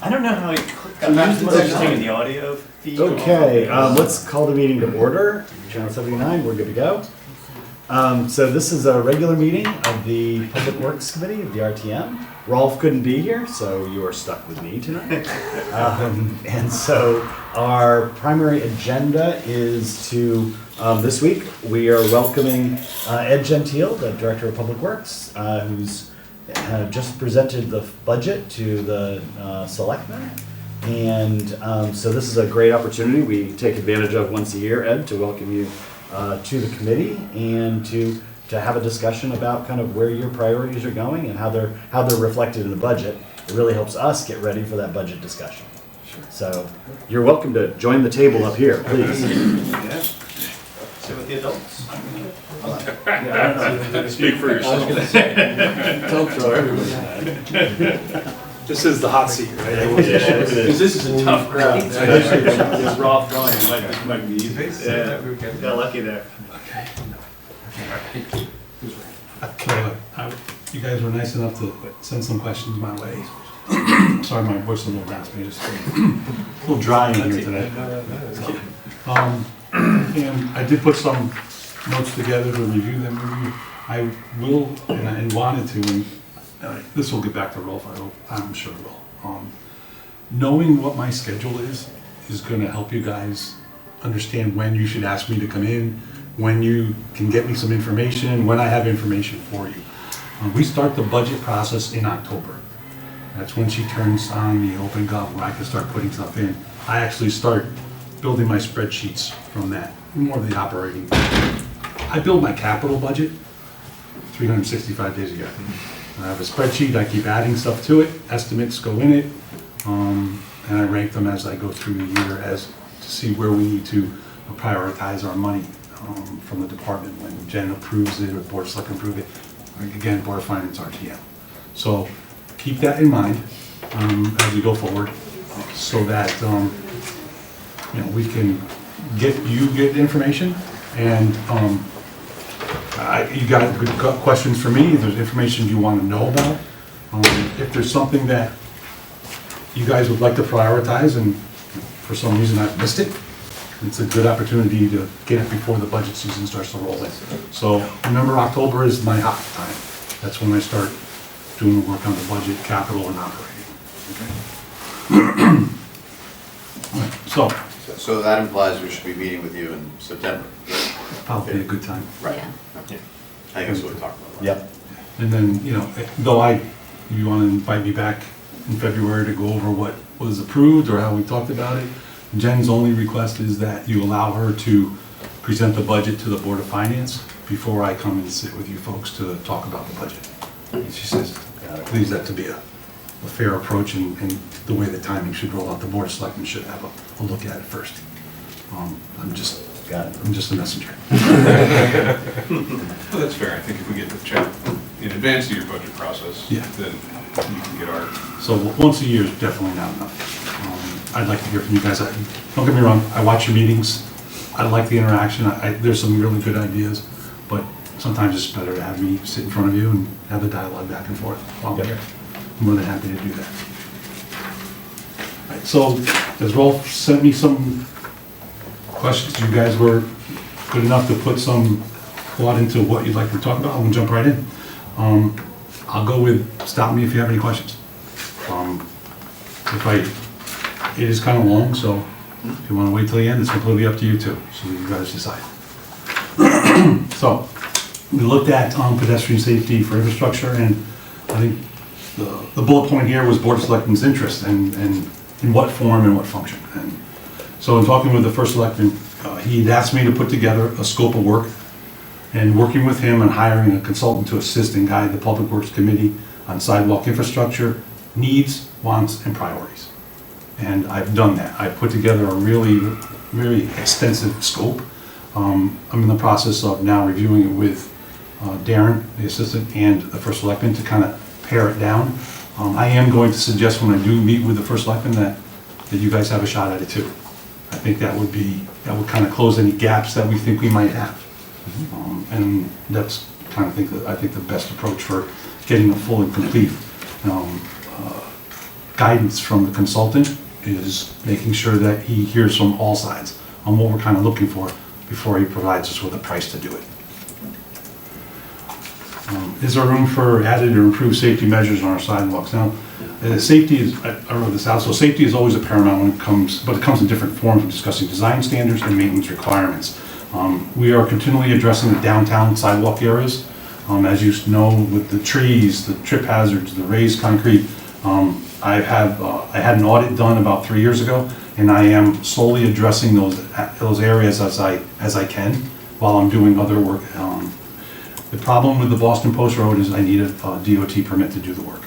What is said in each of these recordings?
I don't know how it got back to the audio feed. Okay, let's call the meeting to order. Channel 79, we're good to go. So this is a regular meeting of the Public Works Committee of the RTM. Rolf couldn't be here, so you are stuck with me tonight. And so our primary agenda is to, this week, we are welcoming Ed Gentile, the Director of Public Works, who's just presented the budget to the selectmen. And so this is a great opportunity we take advantage of once a year, Ed, to welcome you to the committee and to have a discussion about kind of where your priorities are going and how they're reflected in the budget. It really helps us get ready for that budget discussion. Sure. So you're welcome to join the table up here, please. Yeah. Sit with the adults. Speak for yourself. Don't throw everyone. This is the hot seat, right? Because this is a tough crowd. It's raw throwing, it might be easy. Yeah, got lucky there. Okay, you guys were nice enough to send some questions my way. Sorry, my voice is a little raspy, just a little dry in here today. And I did put some notes together to review them with you. I will, and wanted to, and this will get back to Rolf, I'm sure it will. Knowing what my schedule is going to help you guys understand when you should ask me to come in, when you can get me some information, when I have information for you. We start the budget process in October. That's when she turns on the open gov where I can start putting stuff in. I actually start building my spreadsheets from that, more of the operating. I build my capital budget 365 days a year. I have a spreadsheet, I keep adding stuff to it, estimates go in it, and I rank them as I go through the year to see where we need to prioritize our money from the department when Genel approves it or Board of Selectmen approve it. Again, Board of Finance, RTM. So keep that in mind as we go forward so that we can get information and you got good questions for me. If there's information you want to know about, if there's something that you guys would like to prioritize and for some reason I've missed it, it's a good opportunity to get it before the budget season starts to roll in. So remember, October is my hot time. That's when I start doing the work on the budget, capital, and operating. Okay. So that implies we should be meeting with you in September. Probably a good time. Right. Yeah. I guess we'll talk about that. Yep. And then, though if you want to invite me back in February to go over what was approved or how we talked about it, Jen's only request is that you allow her to present the budget to the Board of Finance before I come and sit with you folks to talk about the budget. And she says, believes that to be a fair approach and the way the timing should roll out. The Board of Selectmen should have a look at it first. I'm just a messenger. Well, that's fair. I think if we get the chat in advance of your budget process, Yeah. then you can get our... So once a year is definitely not enough. I'd like to hear from you guys. Don't get me wrong, I watch your meetings. I like the interaction. There's some really good ideas, but sometimes it's better to have me sit in front of you and have the dialogue back and forth while we're here. I'm more than happy to do that. All right, so as Rolf sent me some questions, you guys were good enough to put some thought into what you'd like to talk about. I'm gonna jump right in. I'll go with, stop me if you have any questions. It is kind of long, so if you want to wait till the end, it's completely up to you too. So you guys decide. So we looked at pedestrian safety for infrastructure, and I think the bullet point here was Board of Selectmen's interest and in what form and what function. And so in talking with the first selectman, he had asked me to put together a scope of work, and working with him and hiring a consultant to assist and guide the Public Works Committee on sidewalk infrastructure needs, wants, and priorities. And I've done that. I put together a really, really extensive scope. I'm in the process of now reviewing it with Darien, the assistant, and the first selectman to kind of pare it down. I am going to suggest when I do meet with the first selectman that you guys have a shot at it too. I think that would kind of close any gaps that we think we might have. And that's kind of I think the best approach for getting a full and complete guidance from the consultant is making sure that he hears from all sides on what we're kind of looking for before he provides us with a price to do it. Is there room for added or improved safety measures on our sidewalks? Now, safety is, I wrote this out, so safety is always a paramount when it comes, but it comes in different forms of discussing design standards and maintenance requirements. We are continually addressing the downtown sidewalk areas. As you know, with the trees, the trip hazards, the raised concrete, I had an audit done about 3 years ago, and I am slowly addressing those areas as I can while I'm doing other work. The problem with the Boston Post Road is I need a DOT permit to do the work.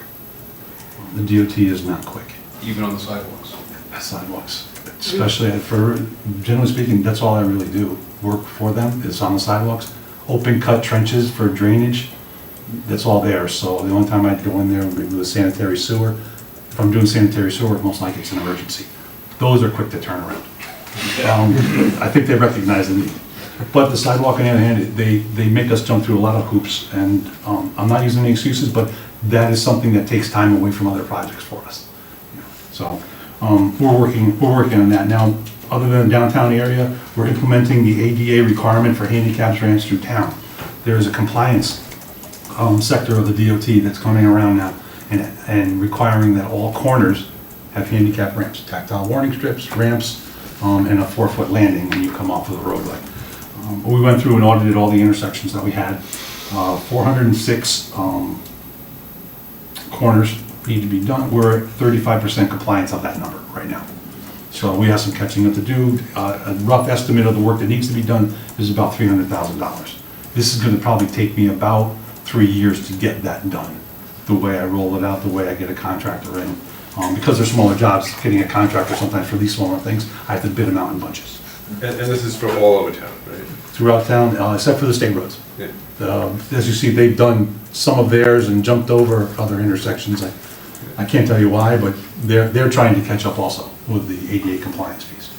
The DOT is not quick. Even on the sidewalks. Sidewalks, especially generally speaking, that's all I really do. Work for them is on the sidewalks. Open cut trenches for drainage, that's all there. So the only time I'd go in there would be with a sanitary sewer. If I'm doing sanitary sewer, most likely it's an emergency. Those are quick to turn around. I think they recognize the need. But the sidewalk, on the other hand, they make us jump through a lot of hoops, and I'm not using any excuses, but that is something that takes time away from other projects for us. So we're working on that now. Other than the downtown area, we're implementing the ADA requirement for handicap ramps through town. There is a compliance sector of the DOT that's coming around now and requiring that all corners have handicap ramps, tactile warning strips, ramps, and a 4-foot landing when you come off of the roadway. We went through and audited all the intersections that we had. 406 corners need to be done. We're at 35% compliance of that number right now. So we have some catching up to do. A rough estimate of the work that needs to be done is about $300,000. This is going to probably take me about 3 years to get that done. The way I roll it out, the way I get a contractor in. Because they're smaller jobs, getting a contractor sometimes for these smaller things, I have to bid them out in bunches. And this is for all over town, right? Throughout town, except for the state roads. Yeah. As you see, they've done some of theirs and jumped over other intersections. I can't tell you why, but they're trying to catch up also with the ADA compliance fees.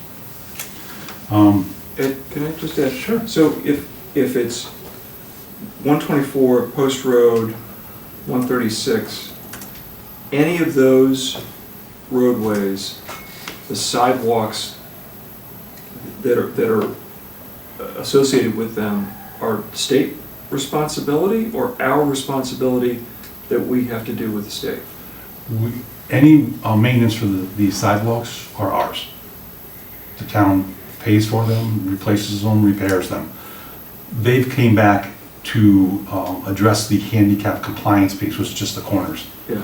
Ed, can I just add? Sure. So if it's 124 Post Road, 136, any of those roadways, the sidewalks that are associated with them are state responsibility or our responsibility that we have to do with the state? Any maintenance for the sidewalks are ours. The town pays for them, replaces them, repairs them. They've came back to address the handicap compliance piece, which is just the corners. Yeah.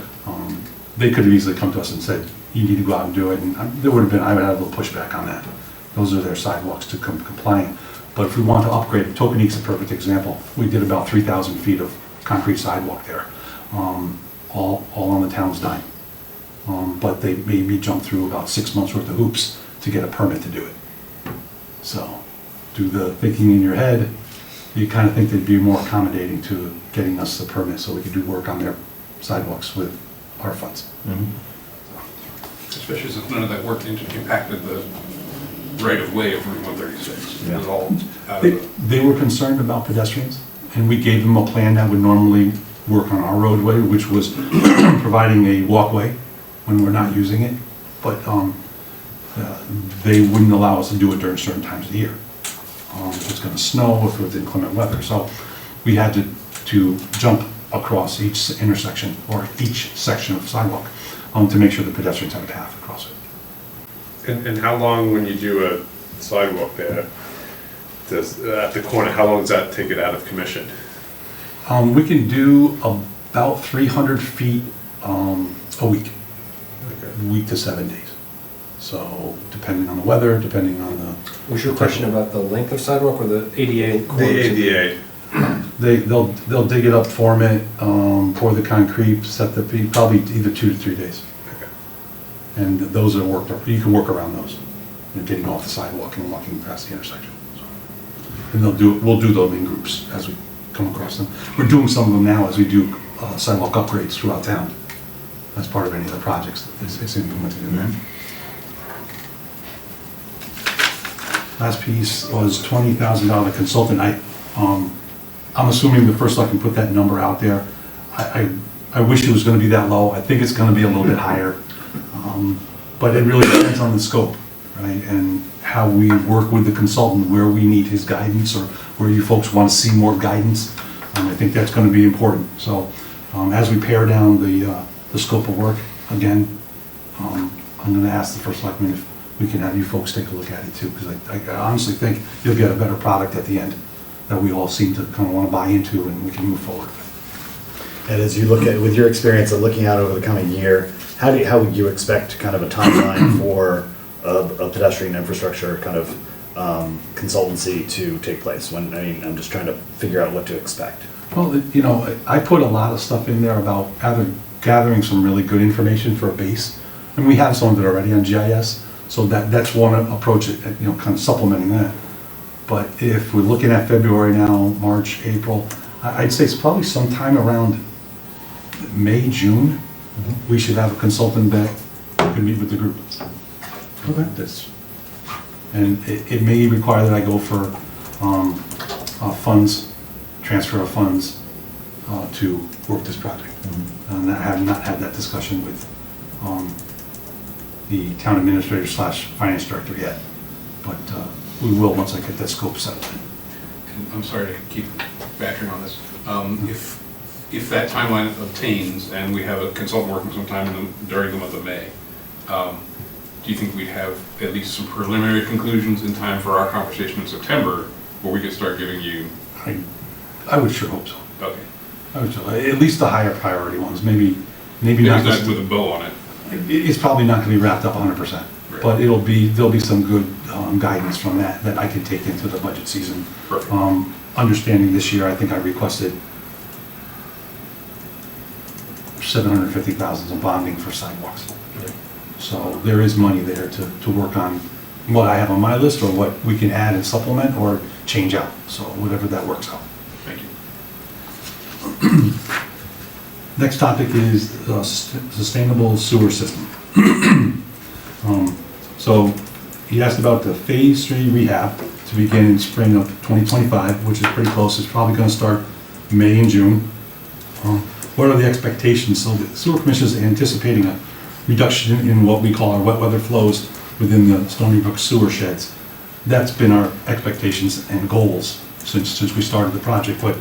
They could have easily come to us and said, you need to go out and do it, and there would have been, I would have a little pushback on that. Those are their sidewalks to come compliant. But if we want to upgrade, Tokeneke's a perfect example. We did about 3,000 feet of concrete sidewalk there, all on the town's dime. But they made me jump through about 6 months worth of hoops to get a permit to do it. So, do the thinking in your head, you kind of think they'd be more accommodating to getting us the permit so we could do work on their sidewalks with our funds. Especially since none of that work impacted the right-of-way of Route 136. It was all out of the... They were concerned about pedestrians, and we gave them a plan that would normally work on our roadway, which was providing a walkway when we're not using it, but they wouldn't allow us to do it during certain times of the year. If it's going to snow, if it was inclement weather. So we had to jump across each intersection or each section of sidewalk to make sure the pedestrians have a path across it. And how long, when you do a sidewalk there, at the corner, how long does that take it out of commission? We can do about 300 feet a week. Okay. Week to 7 days. So depending on the weather, depending on the... Was your question about the length of sidewalk or the ADA? The ADA. They'll dig it up, form it, pour the concrete, set the peak, probably either 2 to 3 days. Okay. And those are you can work around those. You're getting off the sidewalk and walking past the intersection. So, and we'll do them in groups as we come across them. We're doing some of them now as we do sidewalk upgrades throughout town. As part of any of the projects it's implemented in there. Last piece was $20,000 consultant. I'm assuming the first selectman put that number out there. I wish it was going to be that low. I think it's going to be a little bit higher. But it really depends on the scope, right? And how we work with the consultant, where we need his guidance or where you folks want to see more guidance. I think that's going to be important. So as we pare down the scope of work, again, I'm going to ask the first selectman if we can have you folks take a look at it too, because I honestly think you'll get a better product at the end that we all seem to kind of want to buy into and we can move forward with. And as you look at, with your experience of looking out over the coming year, how would you expect kind of a timeline for a pedestrian infrastructure kind of consultancy to take place? When, I mean, I'm just trying to figure out what to expect. Well, you know, I put a lot of stuff in there about gathering some really good information for a base. And we have some of it already on GIS, so that's one approach, you know, kind of supplementing that. But if we're looking at February now, March, April, I'd say it's probably sometime around May, June, we should have a consultant that can meet with the group. Okay. And it may require that I go for funds, transfer of funds to work this project. And I have not had that discussion with the town administrator / finance director yet, but we will once I get that scope settled in. And I'm sorry to keep bantering on this. If that timeline obtains and we have a consultant working sometime during the month of May, do you think we'd have at least some preliminary conclusions in time for our conversation in September where we could start giving you? I would sure hope so. Okay. I would sure, at least the higher priority ones, maybe Maybe not. not with a bow on it. It's probably not going to be wrapped up 100%, Right. but there'll be some good guidance from that I can take into the budget season. Perfect. Understanding this year, I think I requested $750,000 of bonding for sidewalks. So there is money there to work on what I have on my list or what we can add and supplement or change out. So whatever that works out. Thank you. Next topic is sustainable sewer system. So he asked about the phase 3 rehab to begin in spring of 2025, which is pretty close. It's probably going to start May and June. What are the expectations? So the sewer commission is anticipating a reduction in what we call our wet weather flows within the Stony Brook sewer sheds. That's been our expectations and goals since we started the project. But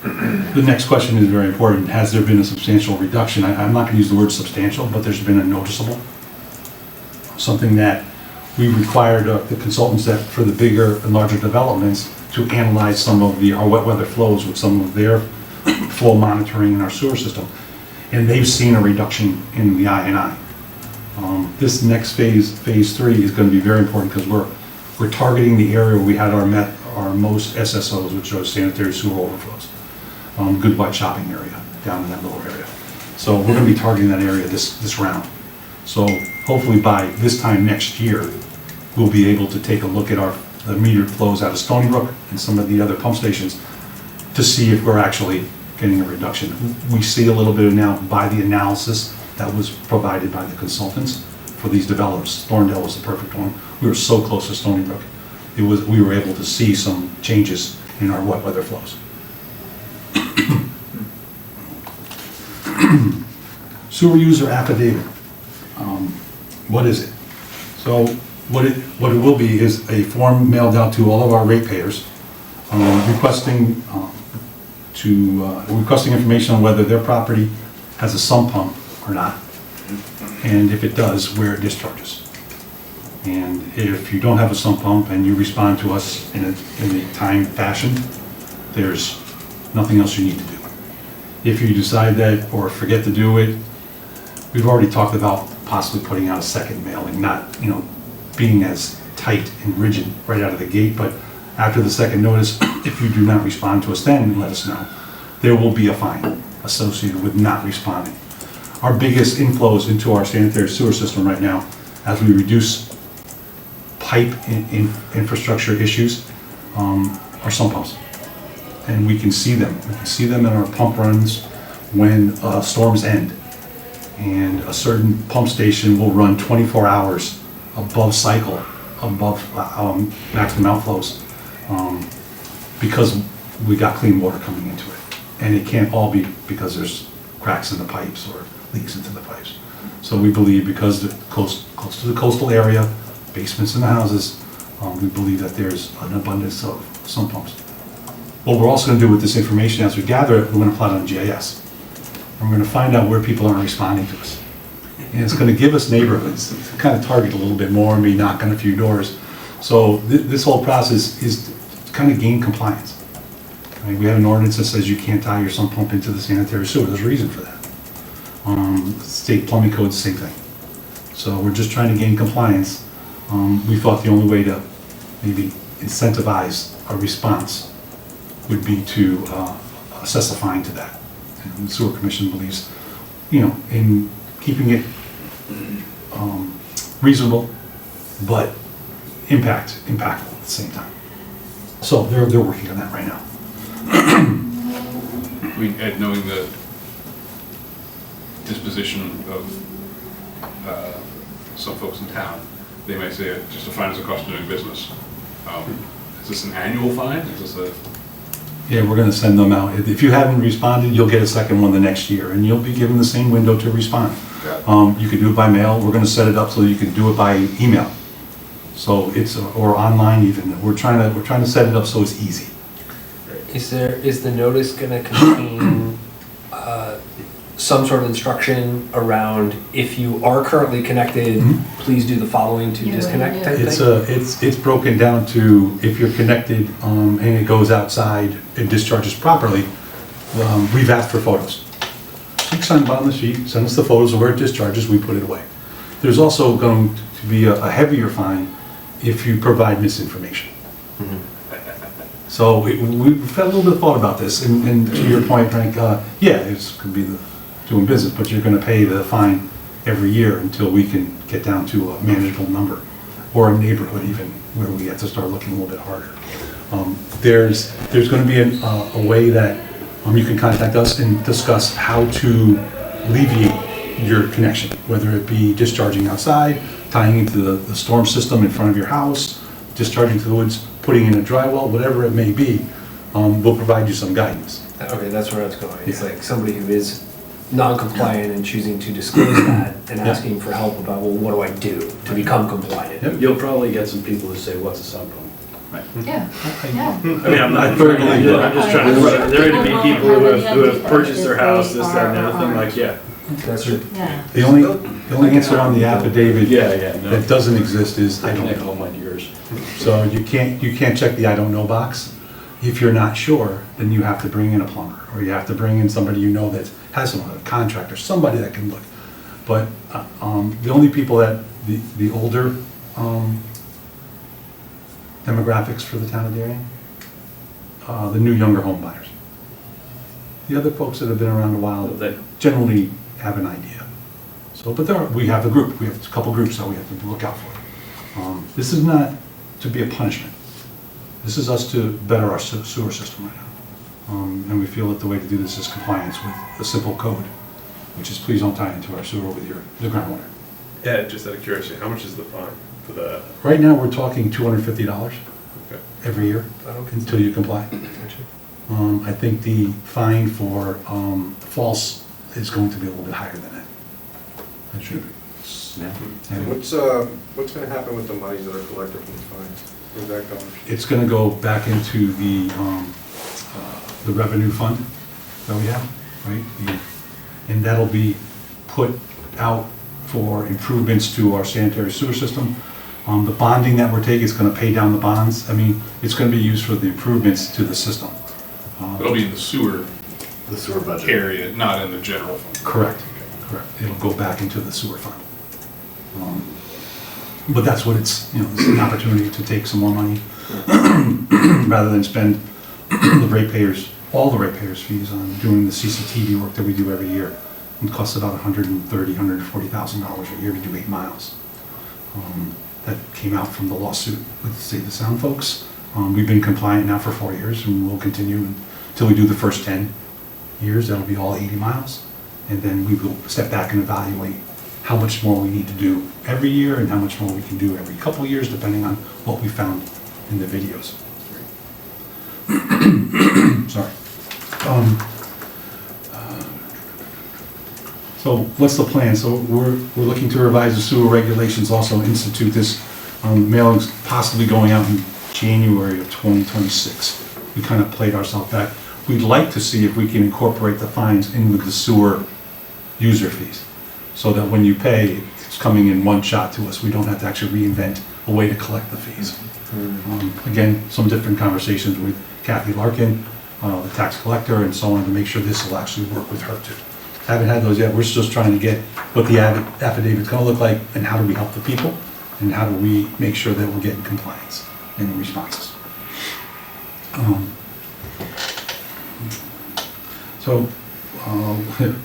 the next question is very important. Has there been a substantial reduction? I'm not going to use the word substantial, but there's been a noticeable. Something that we required the consultants that for the bigger and larger developments to analyze some of our wet weather flows with some of their flow monitoring in our sewer system. And they've seen a reduction in the I&I. This next phase 3, is going to be very important because we're targeting the area where we had our most SSOs, which are sanitary sewer overflows. Good white shopping area down in that lower area. So we're going to be targeting that area this round. So hopefully by this time next year, we'll be able to take a look at the metered flows out of Stony Brook and some of the other pump stations to see if we're actually getting a reduction. We see a little bit now by the analysis that was provided by the consultants for these developers. Thorndale was the perfect one. We were so close to Stony Brook. We were able to see some changes in our wet weather flows. Sewer user affidavit. What is it? So what it will be is a form mailed out to all of our ratepayers requesting information on whether their property has a sump pump or not, and if it does, where it discharges. And if you don't have a sump pump and you respond to us in a timed fashion, there's nothing else you need to do. If you decide that or forget to do it, we've already talked about possibly putting out a second mailing, not being as tight and rigid right out of the gate, but after the second notice, if you do not respond to us then, let us know. There will be a fine associated with not responding. Our biggest inflows into our sanitary sewer system right now, as we reduce pipe infrastructure issues, are sump pumps. And we can see them. We can see them in our pump runs when storms end. And a certain pump station will run 24 hours above cycle, above maximum outflows, because we got clean water coming into it. And it can't all be because there's cracks in the pipes or leaks into the pipes. So we believe because the close to the coastal area, basements in the houses, we believe that there's an abundance of sump pumps. What we're also gonna do with this information as we gather it, we're gonna plot it on GIS. And we're gonna find out where people aren't responding to us. And it's gonna give us neighborhoods to kind of target a little bit more and be knocking a few doors. So this whole process is to kind of gain compliance. I mean, we have an ordinance that says you can't tie your sump pump into the sanitary sewer. There's a reason for that. State plumbing code, same thing. So we're just trying to gain compliance. We thought the only way to maybe incentivize a response would be to assess a fine to that. And the sewer commission believes, in keeping it reasonable, but impactful at the same time. So they're working on that right now. Ed, knowing the disposition of some folks in town, they may say just a fine is a cost of doing business. Is this an annual fine? Is this a... Yeah, we're gonna send them out. If you haven't responded, you'll get a second one the next year, and you'll be given the same window to respond. You can do it by mail. We're gonna set it up so you can do it by email. So it's, or online even. We're trying to set it up so it's easy. Is the notice gonna contain some sort of instruction around if you are currently connected, please do the following to disconnect type thing? It's broken down to if you're connected and it goes outside and discharges properly, we've asked for photos. You can sign the bottom of the sheet, send us the photos of where it discharges, we put it away. There's also going to be a heavier fine if you provide misinformation. So we've had a little bit of thought about this, and to your point, Frank, yeah, it's could be doing business, but you're going to pay the fine every year until we can get down to a manageable number, or a neighborhood even, where we have to start looking a little bit harder. There's going to be a way that you can contact us and discuss how to alleviate your connection, whether it be discharging outside, tying into the storm system in front of your house, discharging to the woods, putting in a dry well, whatever it may be. We'll provide you some guidance. Okay, that's where I was going. It's Yeah. like somebody who is non-compliant and choosing to disclose that and Yeah. asking for help about, well, what do I do to become compliant? Yep. You'll probably get some people who say, what's a sump pump? Yeah, yeah. I mean, I'm I not, thoroughly believe I'm just trying to, there are going to be people who have purchased their house, this, that, and everything, like, yeah. That's true. Yeah. The only answer on the affidavit Yeah, no. that doesn't exist is I don't Connect know. all mine to yours. So you can't check the I don't know box. If you're not sure, then you have to bring in a plumber, or you have to bring in somebody you know that has a contractor, somebody that can look. But the only people that, the older demographics for the town of Darien, the new younger home buyers. The other folks that have been around a while, They- generally have an idea. So, but we have a group, we have a couple groups that we have to look out for. This is not to be a punishment. This is us to better our sewer system right now. And we feel that the way to do this is compliance with a simple code, which is please don't tie into our sewer with the groundwater. Yeah, just out of curiosity, how much is the fine for the? Right now, we're talking $250 Okay. every year until you comply. I think the fine for false is going to be a little bit higher than that. That should be. And What's gonna happen with the monies that are collected from the fines? Where's that going? it's gonna go back into the revenue fund that we have, right? And that'll be put out for improvements to our sanitary sewer system. The bonding that we're taking is gonna pay down the bonds. I mean, it's gonna be used for the improvements to the system. It'll be in the sewer The sewer budget. area, not in the general fund. Correct. It'll go back into the sewer fund. But that's what it's an opportunity to take some more money rather than spend all the ratepayers' fees on doing the CCTV work that we do every year. It costs about $130,000, $140,000 a year to do 8 miles. That came out from the lawsuit with Save the Sound folks. We've been compliant now for 4 years, and we'll continue until we do the first 10 years. That'll be all 80 miles. And then we will step back and evaluate how much more we need to do every year and how much more we can do every couple years, depending on what we found in the videos. Sorry. So what's the plan? So we're looking to revise the sewer regulations, also institute this, mailings possibly going out in January of 2026. We kind of played ourselves back. We'd like to see if we can incorporate the fines in with the sewer user fees, so that when you pay, it's coming in one shot to us. We don't have to actually reinvent a way to collect the fees. Again, some different conversations with Kathy Larkin, the tax collector, and so on, to make sure this will actually work with her too. Haven't had those yet. We're just trying to get what the affidavit's gonna look like, and how do we help the people, and how do we make sure that we're getting compliance and responses.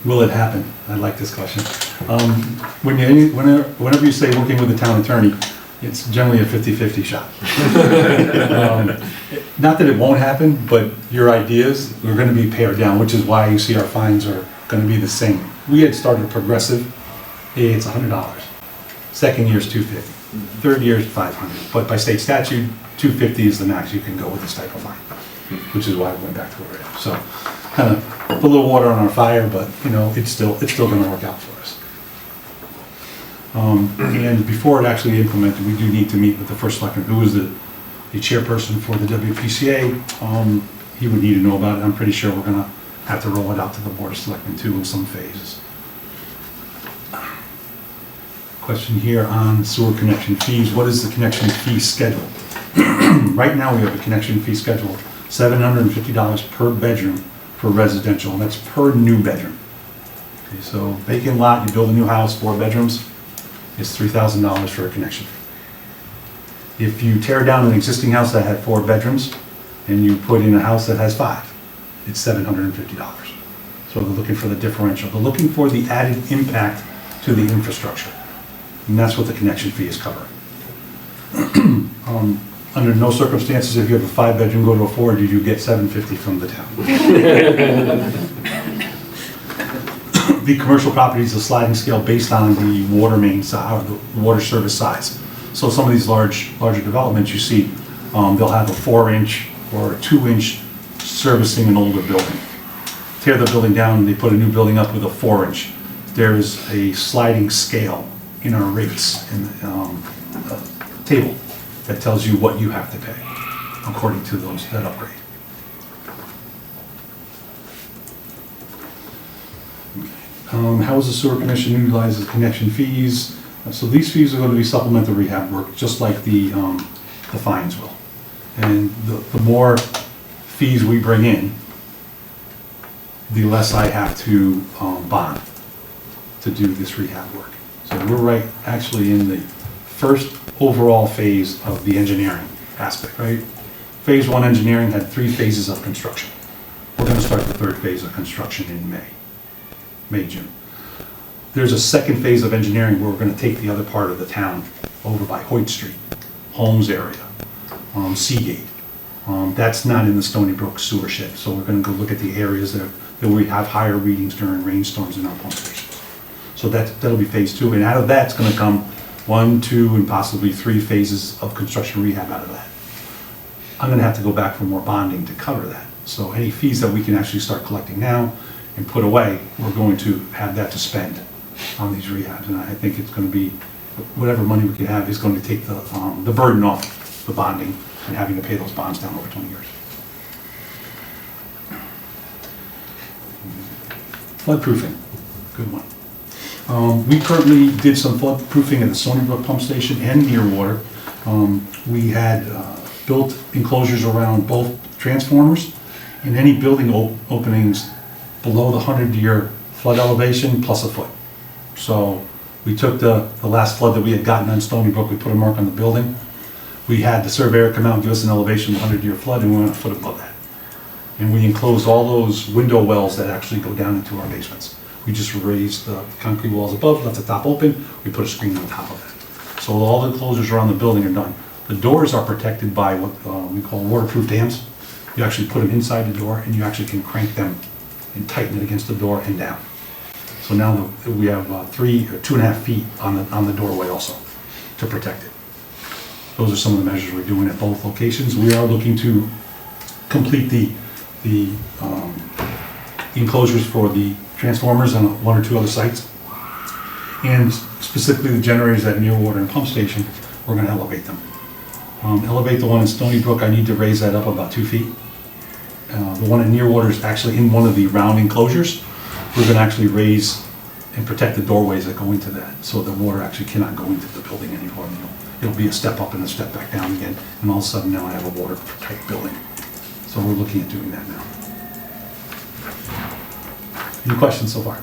Will it happen? I like this question. Whenever you say working with the town attorney, it's generally a 50-50 shot. Not that it won't happen, but your ideas are gonna be pared down, which is why you see our fines are gonna be the same. We had started progressive, it's $100. Second year's $250. Third year's $500. But by state statute, $250 is the max you can go with this type of fine, which is why we went back to where we are. So, kind of put a little water on our fire, but you know, it's still gonna work out for us. And before it actually implemented, we do need to meet with the first selectman, who is the chairperson for the WPCA. He would need to know about it. I'm pretty sure we're gonna have to roll it out to the Board of Selectmen too in some phases. Question here on sewer connection fees. What is the connection fee schedule? Right now we have a connection fee schedule, $750 per bedroom for residential, and that's per new bedroom. Okay, so vacant lot, you build a new house, 4 bedrooms, it's $3,000 for a connection fee. If you tear down an existing house that had 4 bedrooms and you put in a house that has 5, it's $750. So they're looking for the differential. They're looking for the added impact to the infrastructure. And that's what the connection fee is covering. Under no circumstances, if you have a 5-bedroom, go to a 4, did you get $750 from the town? The commercial property is a sliding scale based on the water main size, or the water service size. So some of these larger developments you see, they'll have a 4-inch or a 2-inch servicing an older building. Tear the building down, and they put a new building up with a 4-inch. There's a sliding scale in our rates in the table that tells you what you have to pay according to that upgrade. How is the sewer commission utilizes connection fees? So these fees are going to be supplemental rehab work, just like the fines will. And the more fees we bring in, the less I have to bond to do this rehab work. So we're actually in the first overall phase of the engineering aspect, right? Phase 1 engineering had 3 phases of construction. We're going to start the 3rd phase of construction in May, June. There's a 2nd phase of engineering where we're going to take the other part of the town over by Hoyt Street, Holmes area, Seagate. That's not in the Stony Brook sewer shed, so we're going to go look at the areas that we have higher readings during rainstorms in our pump stations. So that'll be phase 2, and out of that, it's going to come 1, 2, and possibly 3 phases of construction rehab out of that. I'm going to have to go back for more bonding to cover that. So any fees that we can actually start collecting now and put away, we're going to have that to spend on these rehabs. And I think it's going to be, whatever money we can have is going to take the burden off the bonding and having to pay those bonds down over 20 years. Floodproofing, good one. We currently did some floodproofing at the Stony Brook pump station and Nearwater. We had built enclosures around both transformers and any building openings below the 100-year flood elevation plus a foot. So we took the last flood that we had gotten on Stony Brook, we put a mark on the building. We had the surveyor come out and give us an elevation of 100-year flood, and we went a foot above that. And we enclosed all those window wells that actually go down into our basements. We just raised the concrete walls above, left the top open, we put a screen on top of it. So all the enclosures around the building are done. The doors are protected by what we call waterproof dams. You actually put them inside the door, and you actually can crank them and tighten it against the door and down. So now we have 3 or 2.5 feet on the doorway also to protect it. Those are some of the measures we're doing at both locations. We are looking to complete the enclosures for the transformers on one or two other sites. And specifically the generators at Nearwater and Pump Station, we're gonna elevate them. Elevate the one in Stony Brook, I need to raise that up about 2 feet. The one in Nearwater is actually in one of the round enclosures. We're gonna actually raise and protect the doorways that go into that, so the water actually cannot go into the building anymore. It'll be a step up and a step back down again, and all of a sudden now I have a watertight building. So we're looking at doing that now. Any questions so far?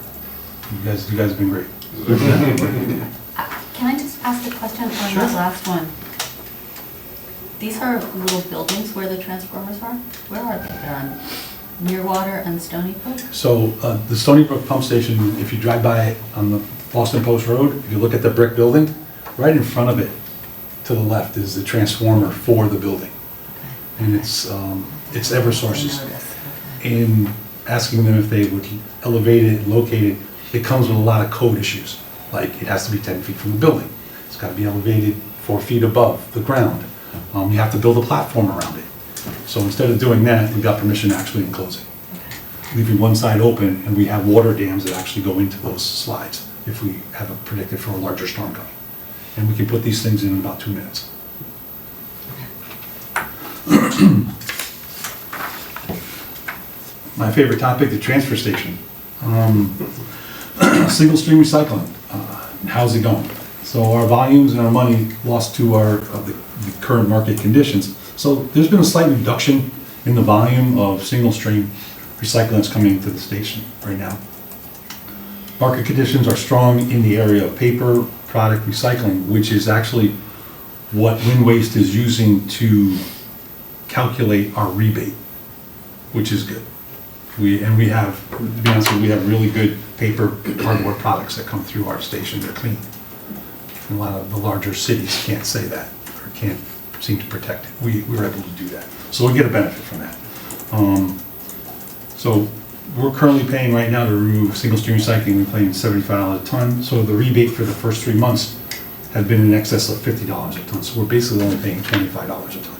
You guys have been great. Can I just ask a question on that last one? These are little buildings where the transformers are? Where are they? They're on Nearwater and Stony Brook? So the Stony Brook Pump Station, if you drive by it on the Boston Post Road, if you look at the brick building, right in front of it, to the left, is the transformer for the building. And it's Eversource's. And asking them if they would elevate it, locate it, it comes with a lot of code issues. Like it has to be 10 feet from the building. It's got to be elevated 4 feet above the ground. You have to build a platform around it. So instead of doing that, we got permission to actually enclose it. Leaving one side open, and we have water dams that actually go into those slides if we have it predicted for a larger storm coming. And we can put these things in about 2 minutes. My favorite topic, the transfer station. Single stream recycling, how's it going? So our volumes and our money lost to the current market conditions. So there's been a slight reduction in the volume of single stream recycling that's coming into the station right now. Market conditions are strong in the area of paper product recycling, which is actually what Wind Waste is using to calculate our rebate, which is good. We have, to be honest with you, we have really good paper cardboard products that come through our station. They're clean. And a lot of the larger cities can't say that or can't seem to protect it. We're able to do that. So we get a benefit from that. So we're currently paying right now to remove single stream recycling, we're paying $75 a ton. So the rebate for the first 3 months has been in excess of $50 a ton. So we're basically only paying $25 a ton.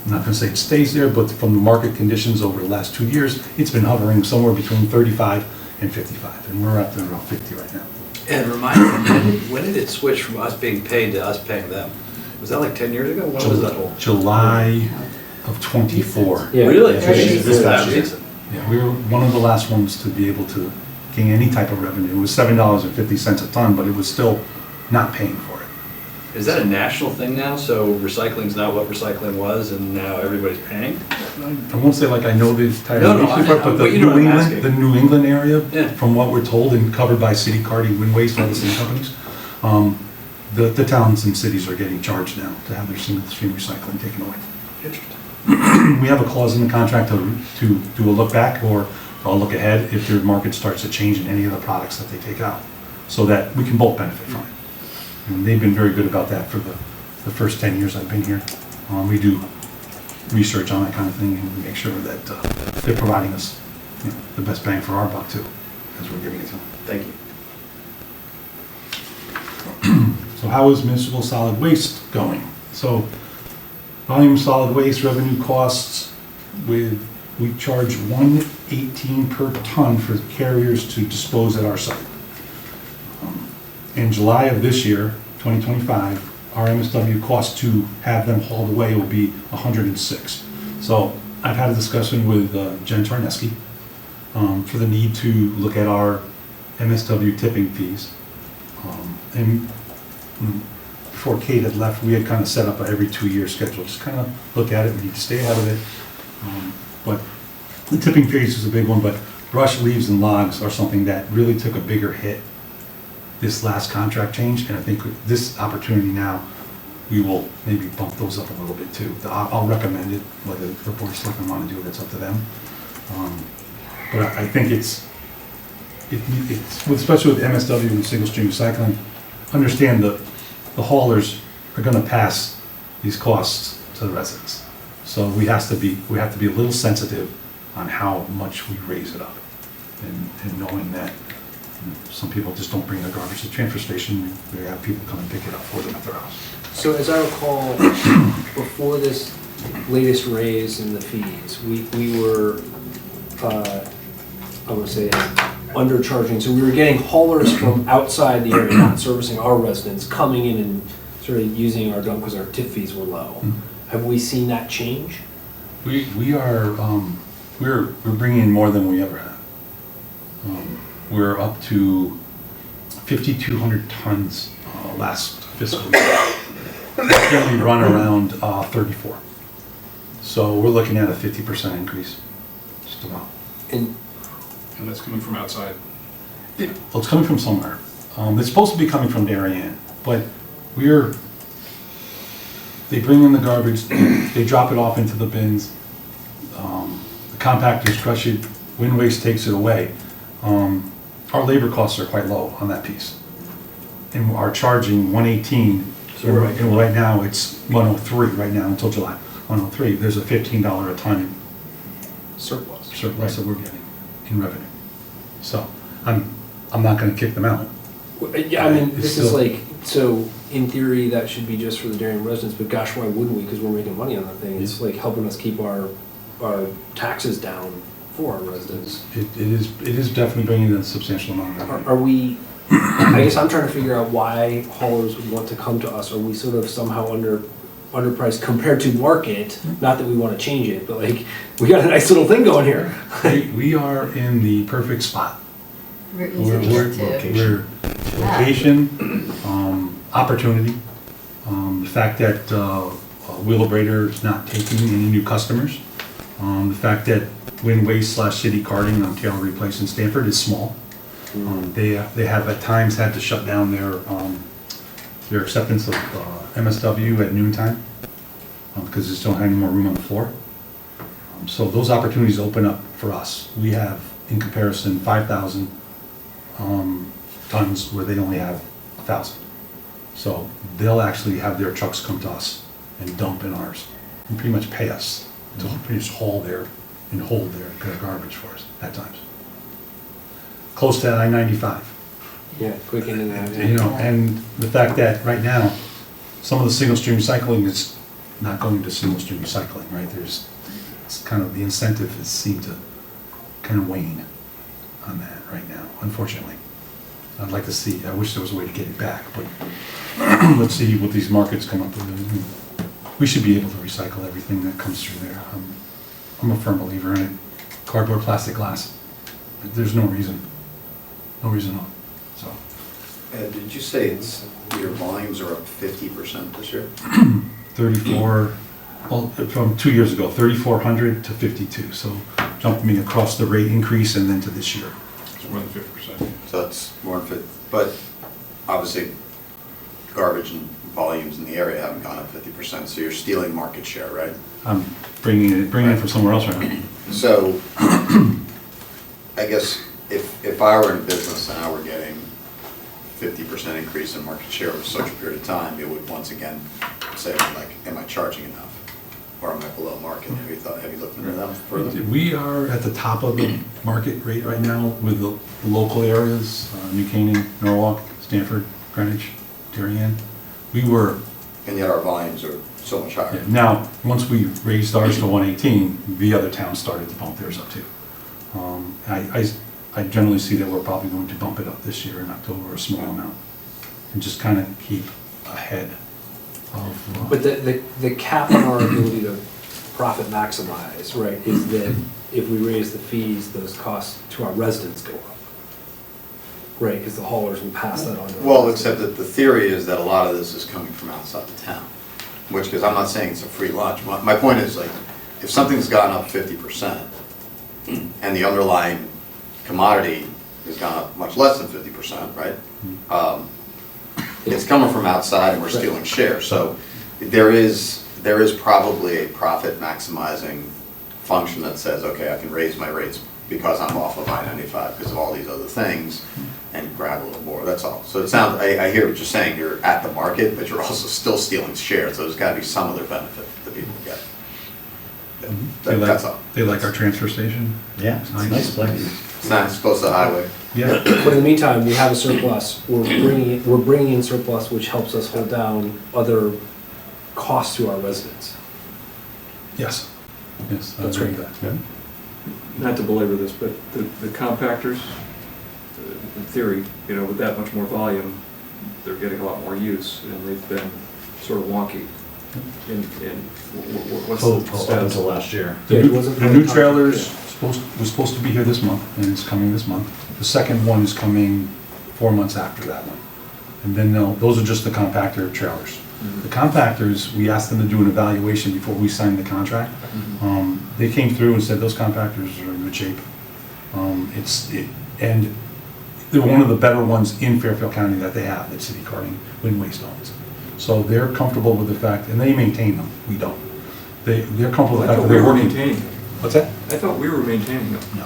I'm not going to say it stays there, but from the market conditions over the last 2 years, it's been hovering somewhere between 35 and 55, and we're up to around 50 right now. And remind me, when did it switch from us being paid to us paying them? Was that like 10 years ago? When was that whole? July of 24. Yeah. Really? This past season. Yeah, we were one of the last ones to be able to gain any type of revenue. It was $7.50 a ton, but it was still not paying for it. Is that a national thing now? So recycling's not what recycling was, and now everybody's paying? I won't say like I know the entire No, no, issue, but but you know what I'm asking. The New England area, Yeah. from what we're told and covered by City Cardi, Wind Waste, all the same companies, the towns and cities are getting charged now to have their single stream recycling taken away. Interesting. We have a clause in the contract to do a look back or a look ahead if their market starts to change in any of the products that they take out, so that we can both benefit from it. And they've been very good about that for the first 10 years I've been here. We do research on that kind of thing, and we make sure that they're providing us, the best bang for our buck too, as we're giving it to them. Thank you. So how is Municipal Solid Waste going? So volume solid waste revenue costs, we charge $1.18 per ton for carriers to dispose at our site. In July of this year, 2025, our MSW cost to have them hauled away will be $106. So I've had a discussion with Jen Tarneski for the need to look at our MSW tipping fees. And before Kate had left, we had kind of set up a every 2-year schedule, just kind of look at it, we need to stay ahead of it. But the tipping fees is a big one, but brush, leaves, and logs are something that really took a bigger hit this last contract change, and I think with this opportunity now, we will maybe bump those up a little bit too. I'll recommend it, whether the board of selectmen want to do it, it's up to them. But I think it's especially with MSW and single stream recycling, understand the haulers are going to pass these costs to the residents. So we have to be a little sensitive on how much we raise it up, and knowing that some people just don't bring their garbage to the transfer station. They have people come and pick it up for them at their house. So as I recall, before this latest raise in the fees, we were I want to say, undercharging. So we were getting haulers from outside the area, not servicing our residents, coming in and sort of using our dump because our tip fees were low. Have we seen that change? We are, we're bringing in more than we ever have. We're up to 5,200 tons last fiscal year. Currently run around 34. So we're looking at a 50% increase, just about. And And that's coming from outside. Well, it's coming from somewhere. It's supposed to be coming from Darien, but they bring in the garbage, they drop it off into the bins, the compactors crush it, wind waste takes it away. Our labor costs are quite low on that piece. And are charging 118, and right now it's 103 right now until July, 103. There's a $15 a ton surplus. surplus that we're getting in revenue. So I'm not gonna kick them out. Yeah, I mean, It's this is still- like, so in theory, that should be just for the Darien residents, but gosh, why wouldn't we? Because we're making money on that thing. It's like helping us keep our taxes down for our residents. It is definitely bringing in a substantial amount of revenue. Are we, I guess I'm trying to figure out why haulers would want to come to us. Are we sort of somehow underpriced compared to market? Not that we want to change it, but like, we got a nice little thing going here. We are in the perfect spot. We're easy to get to. We're location, opportunity, the fact that Wheelabrator is not taking any new customers, the fact that wind waste / city carting on Taylor Place in Stanford is small. They have at times had to shut down their acceptance of MSW at noontime because they just don't have any more room on the floor. So those opportunities open up for us. We have, in comparison, 5,000 tons where they only have 1,000. So they'll actually have their trucks come to us and dump in ours and pretty much pay us to pretty much haul their and hold their garbage for us at times. Close to I-95. Yeah, quick in and out. You know, and the fact that right now, some of the single stream recycling is not going to single stream recycling, right? It's kind of, the incentive has seemed to kind of wane on that right now, unfortunately. I'd like to see, I wish there was a way to get it back, but let's see what these markets come up with. We should be able to recycle everything that comes through there. I'm a firm believer in it. Cardboard, plastic, glass. There's no reason at all. So. Did you say your volumes are up 50% this year? 34, well, from 2 years ago, 3,400 to 52. So jumped me across the rate increase and then to this year. It's more than 50%. So that's more than 50, but obviously garbage and volumes in the area haven't gone up 50%, so you're stealing market share, right? I'm bringing it from somewhere else right now. So I guess if I were in a business and I were getting 50% increase in market share over such a period of time, it would once again say, like, am I charging enough? Or am I below market? Have you looked into that further? We are at the top of the market rate right now with the local areas, New Canaan, Norwalk, Stanford, Greenwich, Darien. We were. And yet our volumes are so much higher. Yeah, now, once we raised ours to 118, the other towns started to bump theirs up too. I generally see that we're probably going to bump it up this year in October, a small amount, and just kind of keep ahead of. But the cap on our ability to profit maximize, right, is that if we raise the fees, those costs to our residents go up. Right, because the haulers will pass that on to our Well, residents. except that the theory is that a lot of this is coming from outside the town, which, because I'm not saying it's a free lunch. My point is, like, if something's gone up 50% and the underlying commodity has gone up much less than 50%, right? It's coming from outside and we're stealing share. So there is probably a profit maximizing function that says, okay, I can raise my rates because I'm off of I-95 because of all these other things and grab a little more, that's all. So it sounds, I hear what you're saying, you're at the market, but you're also still stealing share, so there's gotta be some other benefit that people get. That's all. They like our transfer station. Yeah, it's a nice place. It's not close to the highway. Yeah. But in the meantime, we have a surplus, we're bringing in surplus, which helps us hold down other costs to our residents. Yes. Yes. I That's agree great. with that. not to belabor this, but the compactors, in theory, you know, with that much more volume, they're getting a lot more use, and they've been sort of wonky. What's the Up status? until last year. The new trailer's was supposed to be here this month, and it's coming this month. The second one is coming 4 months after that one. And then those are just the compactor trailers. The compactors, we asked them to do an evaluation before we signed the contract. They came through and said those compactors are in good shape. And they're one of the better ones in Fairfield County that they have, that City Carting Wind Waste owns. So they're comfortable with the fact, and they maintain them, we don't. They're comfortable with the fact that they're working. Maintaining them. What's that? I thought we were maintaining them. No.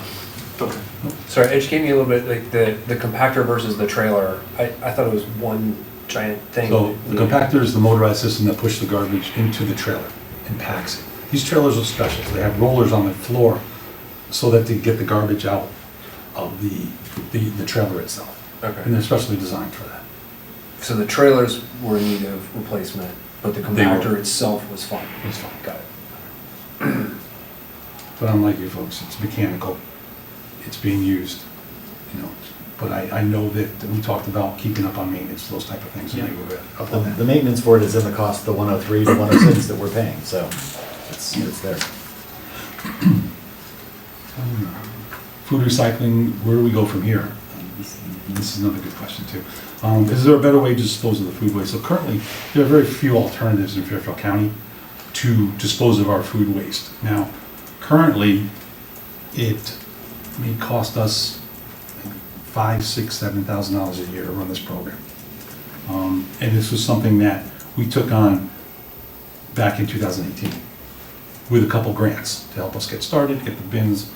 Okay. Sorry, educate me a little bit, like the compactor versus the trailer. I thought it was one giant thing. So the compactor is the motorized system that pushes the garbage into the trailer and packs it. These trailers are special. They have rollers on the floor so that they get the garbage out of the trailer itself. Okay. And they're specially designed for that. So the trailers were in need of replacement, but the They were. compactor itself was fine. It's fine. Got it. But unlike you folks, it's mechanical. It's being used, you know. But I know that we talked about keeping up on maintenance, those type of things. And they were up on that. The maintenance for it is in the cost, the 103 to 106 that we're paying, so it's there. Food recycling, where do we go from here? This is another good question too. Is there a better way to dispose of the food waste? So currently, there are very few alternatives in Fairfield County to dispose of our food waste. Now, currently, it may cost us $5,000, $6,000, $7,000 a year to run this program. And this was something that we took on back in 2018 with a couple grants to help us get started, get the bins.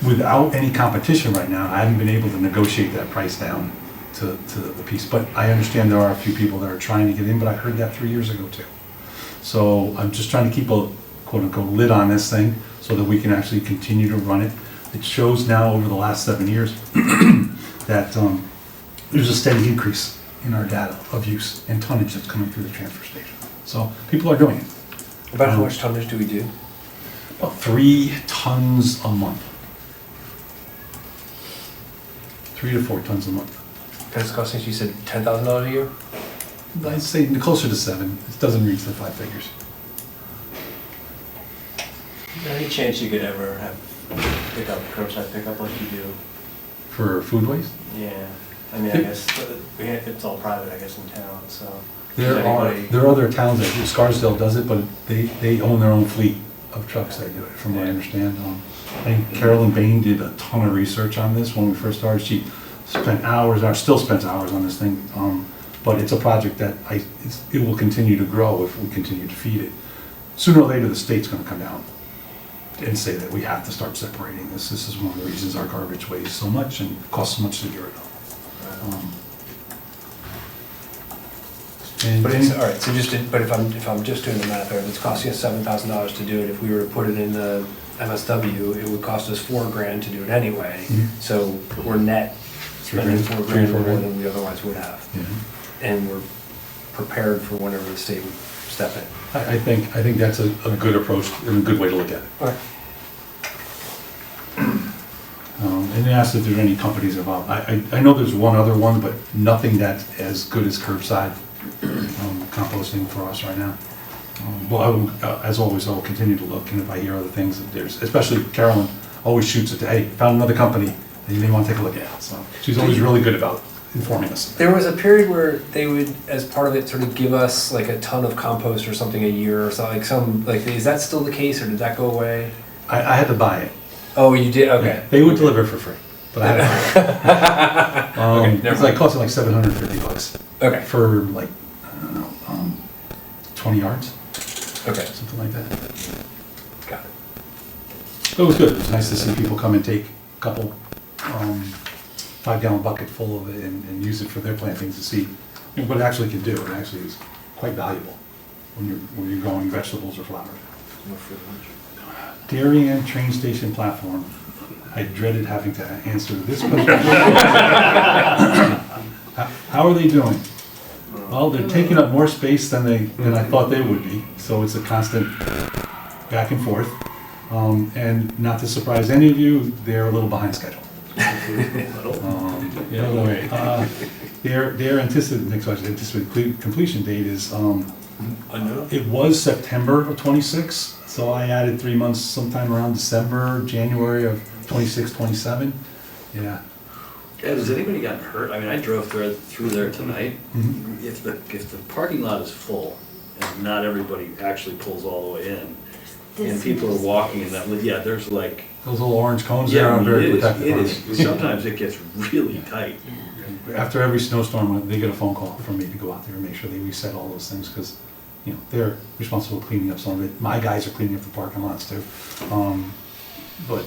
Without any competition right now, I haven't been able to negotiate that price down to the piece. But I understand there are a few people that are trying to get in, but I heard that 3 years ago too. So I'm just trying to keep a quote-unquote lid on this thing so that we can actually continue to run it. It shows now over the last 7 years that there's a steady increase in our data of use and tonnage that's coming through the transfer station. So people are doing it. About how much tonnage do we do? About 3 tons a month. 3 to 4 tons a month. And it's costing, you said $10,000 a year? I'd say closer to 7. It doesn't reach the 5 figures. Is there any chance you could ever have curbside pickup like you do? For food waste? Yeah, I mean, I guess it's all private, I guess, in town, so. There are other towns that, Scarsdale does it, but they own their own fleet of trucks that do it, from what I understand. I think Carolyn Bain did a ton of research on this when we first started. She spent hours, or still spends hours on this thing, but it's a project that it will continue to grow if we continue to feed it. Sooner or later, the state's gonna come down and say that we have to start separating this. This is one of the reasons our garbage weighs so much and costs so much to get rid of. But it's, all right, so but if I'm just doing the math there, if it's costing us $7,000 to do it, if we were to put it in the MSW, it would cost us $4,000 to do it anyway. So we're net spending $4,000 more than we otherwise would have. And we're prepared for whenever the state would step in. I think that's a good approach and a good way to look at it. All right. And they asked if there's any companies involved. I know there's one other one, but nothing that's as good as curbside composting for us right now. Well, I will, as always, I will continue to look, and if I hear other things, that there's, especially Carolyn always shoots it to, hey, found another company that you may want to take a look at. So she's always really good about informing us. There was a period where they would, as part of it, sort of give us like a ton of compost or something a year or something. Is that still the case, or did that go away? I had to buy it. Oh, you did? Okay. They would deliver it for free, but I had to buy it. It's like costing like $750. Okay. For like, I don't know, 20 yards. Okay. Something like that. Got it. It was good. It was nice to see people come and take a couple 5-gallon bucket full of it and use it for their plantings to see what it actually can do. It actually is quite valuable when you're growing vegetables or flowers. Darien train station platform. I dreaded having to answer this question. How are they doing? Well, they're taking up more space than I thought they would be. So it's a constant back and forth. And not to surprise any of you, they're a little behind schedule. Their anticipated completion date is, it was September of '26, so I added 3 months sometime around December, January of '26, '27. Yeah. Yeah, has anybody gotten hurt? I mean, I drove through there tonight. Mhm. If the parking lot is full and not everybody actually pulls all the way in, and people are walking in that, yeah, there's like. Those little orange cones there Yeah, are very it protective. is. Sometimes it gets really tight. After every snowstorm, they get a phone call from me to go out there and make sure they reset all those things, because, you know, they're responsible for cleaning up some of it. My guys are cleaning up the parking lots too. But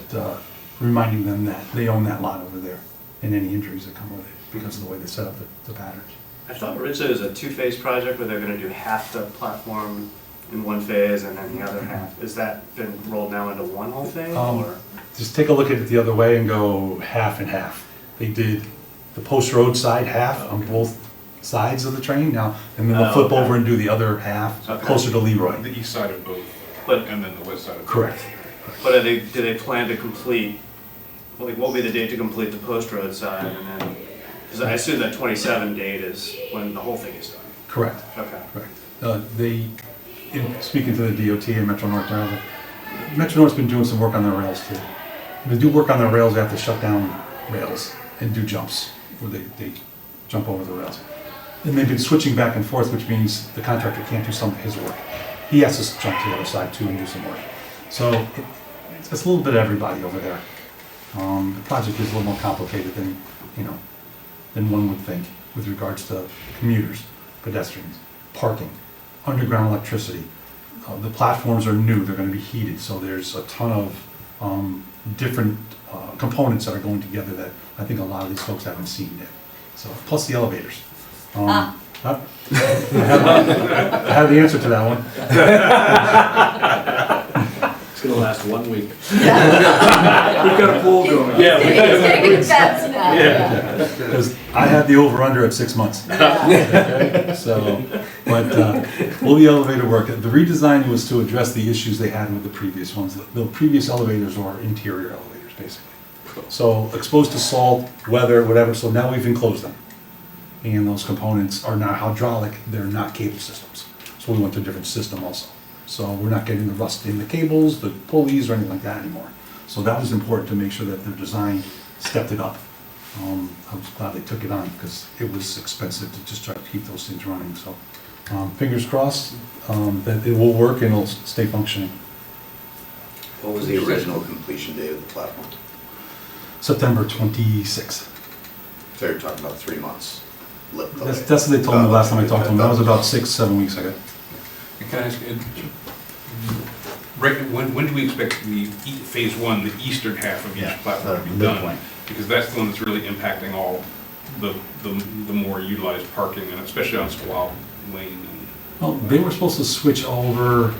reminding them that they own that lot over there, and any injuries that come with it because of the way they set up the patterns. I thought originally it was a two-phase project where they're gonna do half the platform in one phase and then the other half. Has that been rolled now into one whole thing, or? Just take a look at it the other way and go half and half. They did the post road side half on both sides of the train now, and then they'll flip okay. over and do the other half Okay. closer to Leroy. The east side of both, But- and then the west side of both. Correct. But do they plan to complete, like, what will be the date to complete the post road side, and then, because I assume that 27 date is when the whole thing is done. Correct. Okay. Correct. Speaking to the DOT and Metro North, Metro North's been doing some work on their rails too. When they do work on their rails, they have to shut down rails and do jumps, where they jump over the rails. And they've been switching back and forth, which means the contractor can't do some of his work. He has to jump to the other side too and do some work. So it's a little bit of everybody over there. The project is a little more complicated than, than one would think with regards to commuters, pedestrians, parking, underground electricity. The platforms are new, they're gonna be heated, so there's a ton of different components that are going together that I think a lot of these folks haven't seen yet. So, plus the elevators. I have the answer to that one. It's gonna last 1 week. We've got a pool going. Yeah. It's getting fast now. Yeah. Because I had the over-under at 6 months. Okay, so, but will the elevator work? The redesign was to address the issues they had with the previous ones. The previous elevators were interior elevators, basically. So exposed to salt, weather, whatever, so now we've enclosed them. And those components are not hydraulic, they're not cable systems. So we went to a different system also. So we're not getting the rust in the cables, the pulleys, or anything like that anymore. So that was important to make sure that their design stepped it up. I was glad they took it on because it was expensive to just try to keep those things running. So fingers crossed that it will work and it'll stay functioning. What was the original completion date of the platform? September 26th. So you're talking about 3 months. That's what they told me the last time I talked to them. That was about 6-7 weeks ago. And can I ask, when do we expect the phase one, the eastern half of each platform to be done? midpoint. Because that's the one that's really impacting all the more utilized parking, and especially on Swab Lane. Well, they were supposed to switch over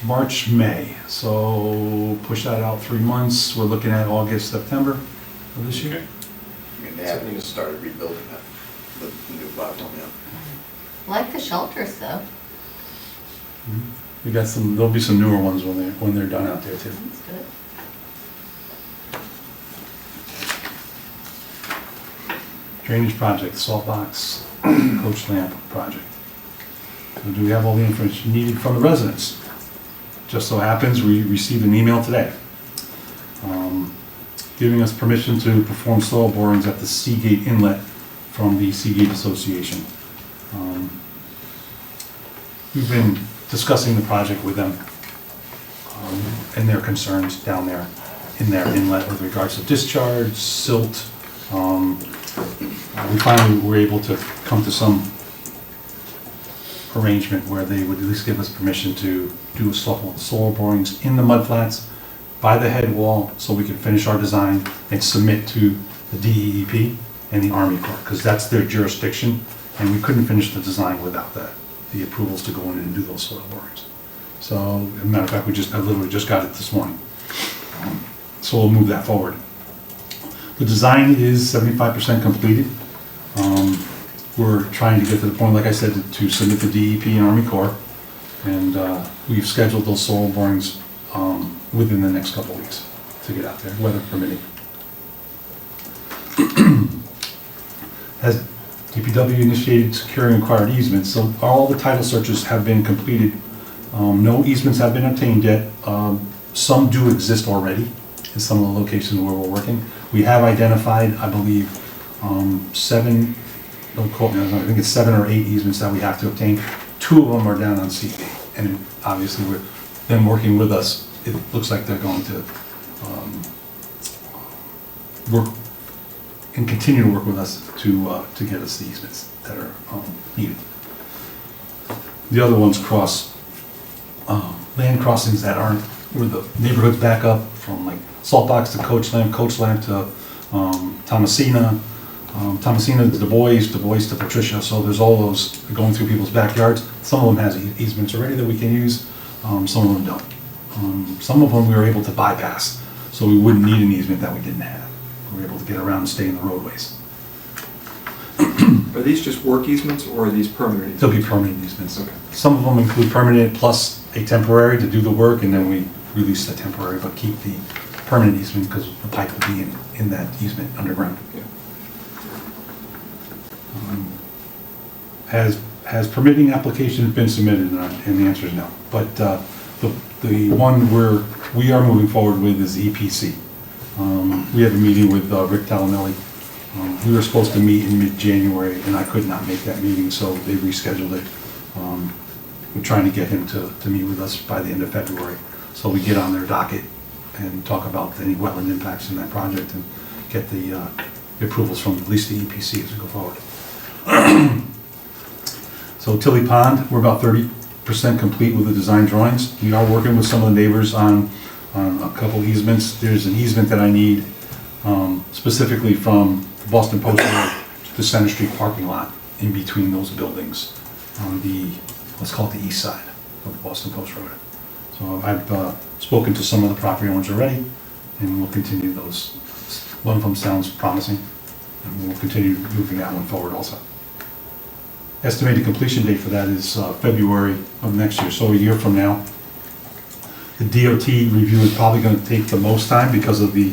March, May, so push that out 3 months. We're looking at August, September of this year. Okay. I mean, they haven't even started rebuilding that, the new platform yet. Like the shelters though. We got some. There'll be some newer ones when they're done out there too. That's good. Drainage project, salt box, coach lamp project. So do we have all the information needed from the residents? Just so happens we received an email today giving us permission to perform soil borings at the Seagate Inlet from the Seagate Association. We've been discussing the project with them and their concerns down there in their inlet with regards to discharge, silt. We finally were able to come to some arrangement where they would at least give us permission to do soil borings in the mudflats by the head wall so we could finish our design and submit to the DEEP and the Army Corps, because that's their jurisdiction, and we couldn't finish the design without that, the approvals to go in and do those soil borings. So, as a matter of fact, I literally just got it this morning. So we'll move that forward. The design is 75% completed. We're trying to get to the point, like I said, to submit the DEP and Army Corps. And we've scheduled those soil borings within the next couple of weeks to get out there, weather permitting. Has DPW initiated securing required easements, so all the title searches have been completed. No easements have been obtained yet. Some do exist already in some of the locations where we're working. We have identified, I believe, 7, don't quote me, I think it's 7 or 8 easements that we have to obtain. 2 of them are down on CD, and obviously with them working with us, it looks like they're going to work and continue to work with us to get us the easements that are needed. The other ones cross land crossings that aren't where the neighborhoods back up from like Saltbox to Coachland to Thomasina, Thomasina to Du Bois to Patricia. So there's all those going through people's backyards. Some of them has easements already that we can use. Some of them don't. Some of them we were able to bypass, so we wouldn't need an easement that we didn't have. We were able to get around and stay in the roadways. Are these just work easements or are these permanent easements? There'll be permanent easements. Okay. Some of them include permanent plus a temporary to do the work, and then we release the temporary, but keep the permanent easement because the pipe will be in that easement underground. Yeah. Has permitting applications been submitted? And the answer is no. But the one we are moving forward with is the EPC. We had a meeting with Rick Talamelli. We were supposed to meet in mid-January, and I could not make that meeting, so they rescheduled it. We're trying to get him to meet with us by the end of February, so we get on their docket and talk about any wetland impacts in that project and get the approvals from at least the EPC as we go forward. So Tilly Pond, we're about 30% complete with the design drawings. We are working with some of the neighbors on a couple easements. There's an easement that I need specifically from Boston Post Road to Center Street parking lot in between those buildings on the, let's call it the east side of the Boston Post Road. So I've spoken to some of the property owners already, and we'll continue those. One of them sounds promising, and we'll continue moving that one forward also. Estimated completion date for that is February of next year, so a year from now. The DOT review is probably going to take the most time because of the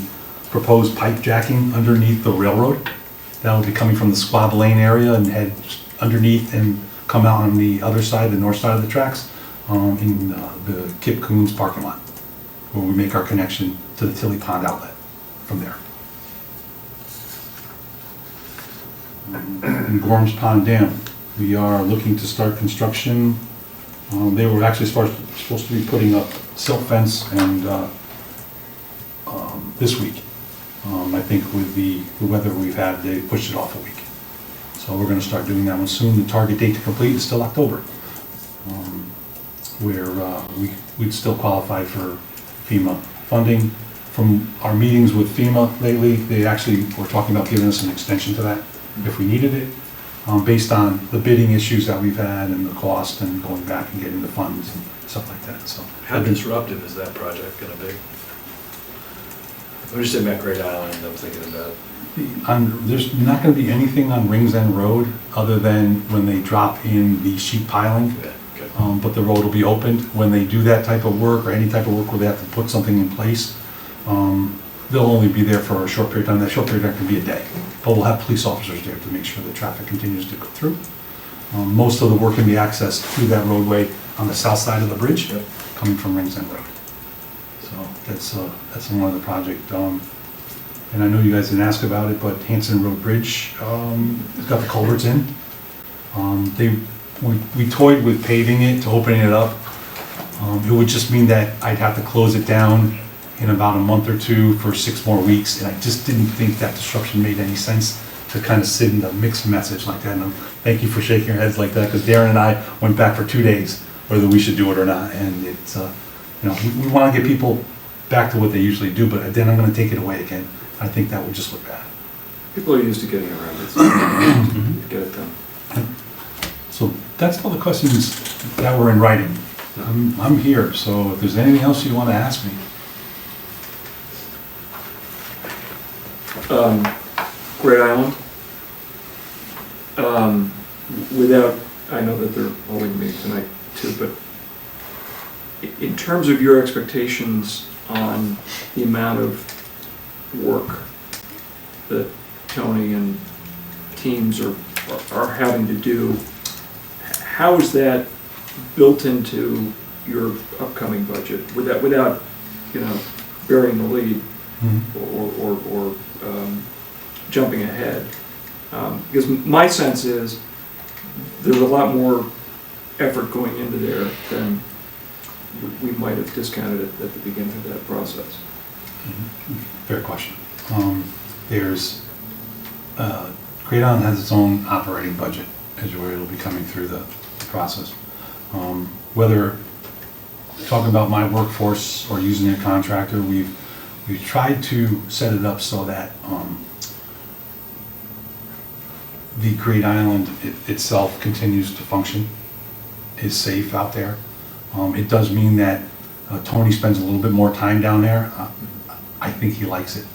proposed pipe jacking underneath the railroad. That will be coming from the Squab Lane area and head underneath and come out on the other side, the north side of the tracks, in the Kip Coons parking lot, where we make our connection to the Tilly Pond outlet from there. And Gorms Pond Dam, we are looking to start construction. They were actually supposed to be putting up silt fence and this week. I think with the weather we've had, they pushed it off a week. So we're going to start doing that one soon. The target date to complete is still October, where we'd still qualify for FEMA funding. From our meetings with FEMA lately, they actually were talking about giving us an extension to that if we needed it, based on the bidding issues that we've had and the cost and going back and getting the funds and stuff like that. So How disruptive is that project gonna be? I'm just thinking about Great Island, I'm thinking about. There's not going to be anything on Rings End Road other than when they drop in the sheet piling. Yeah, good. But the road will be opened. When they do that type of work or any type of work where they have to put something in place, they'll only be there for a short period of time. That short period of time can be a day. But we'll have police officers there to make sure the traffic continues to go through. Most of the work can be accessed through that roadway on the south side of the bridge, Yep. coming from Rings End Road. So that's one of the project. And I know you guys didn't ask about it, but Hanson Road Bridge, it's got the culverts in. We toyed with paving it to opening it up. It would just mean that I'd have to close it down in about a month or two for 6 more weeks, and I just didn't think that disruption made any sense to kind of sit in a mixed message like that. And thank you for shaking your heads like that, because Darren and I went back for 2 days whether we should do it or not, and it's we want to get people back to what they usually do, but then I'm going to take it away again. I think that would just look bad. People are used to getting around it, so get it done. So that's all the questions that were in writing. I'm here, so if there's anything else you want to ask me. Great Island. Without, I know that they're holding me tonight too, but in terms of your expectations on the amount of work that Tony and teams are having to do, how is that built into your upcoming budget without burying the lead or jumping ahead? Because my sense is there's a lot more effort going into there than we might have discounted it at the beginning of that process. Fair question. There's, Great Island has its own operating budget as where it'll be coming through the process. Whether talking about my workforce or using a contractor, we've tried to set it up so that the Great Island itself continues to function, is safe out there. It does mean that Tony spends a little bit more time down there. I think he likes it.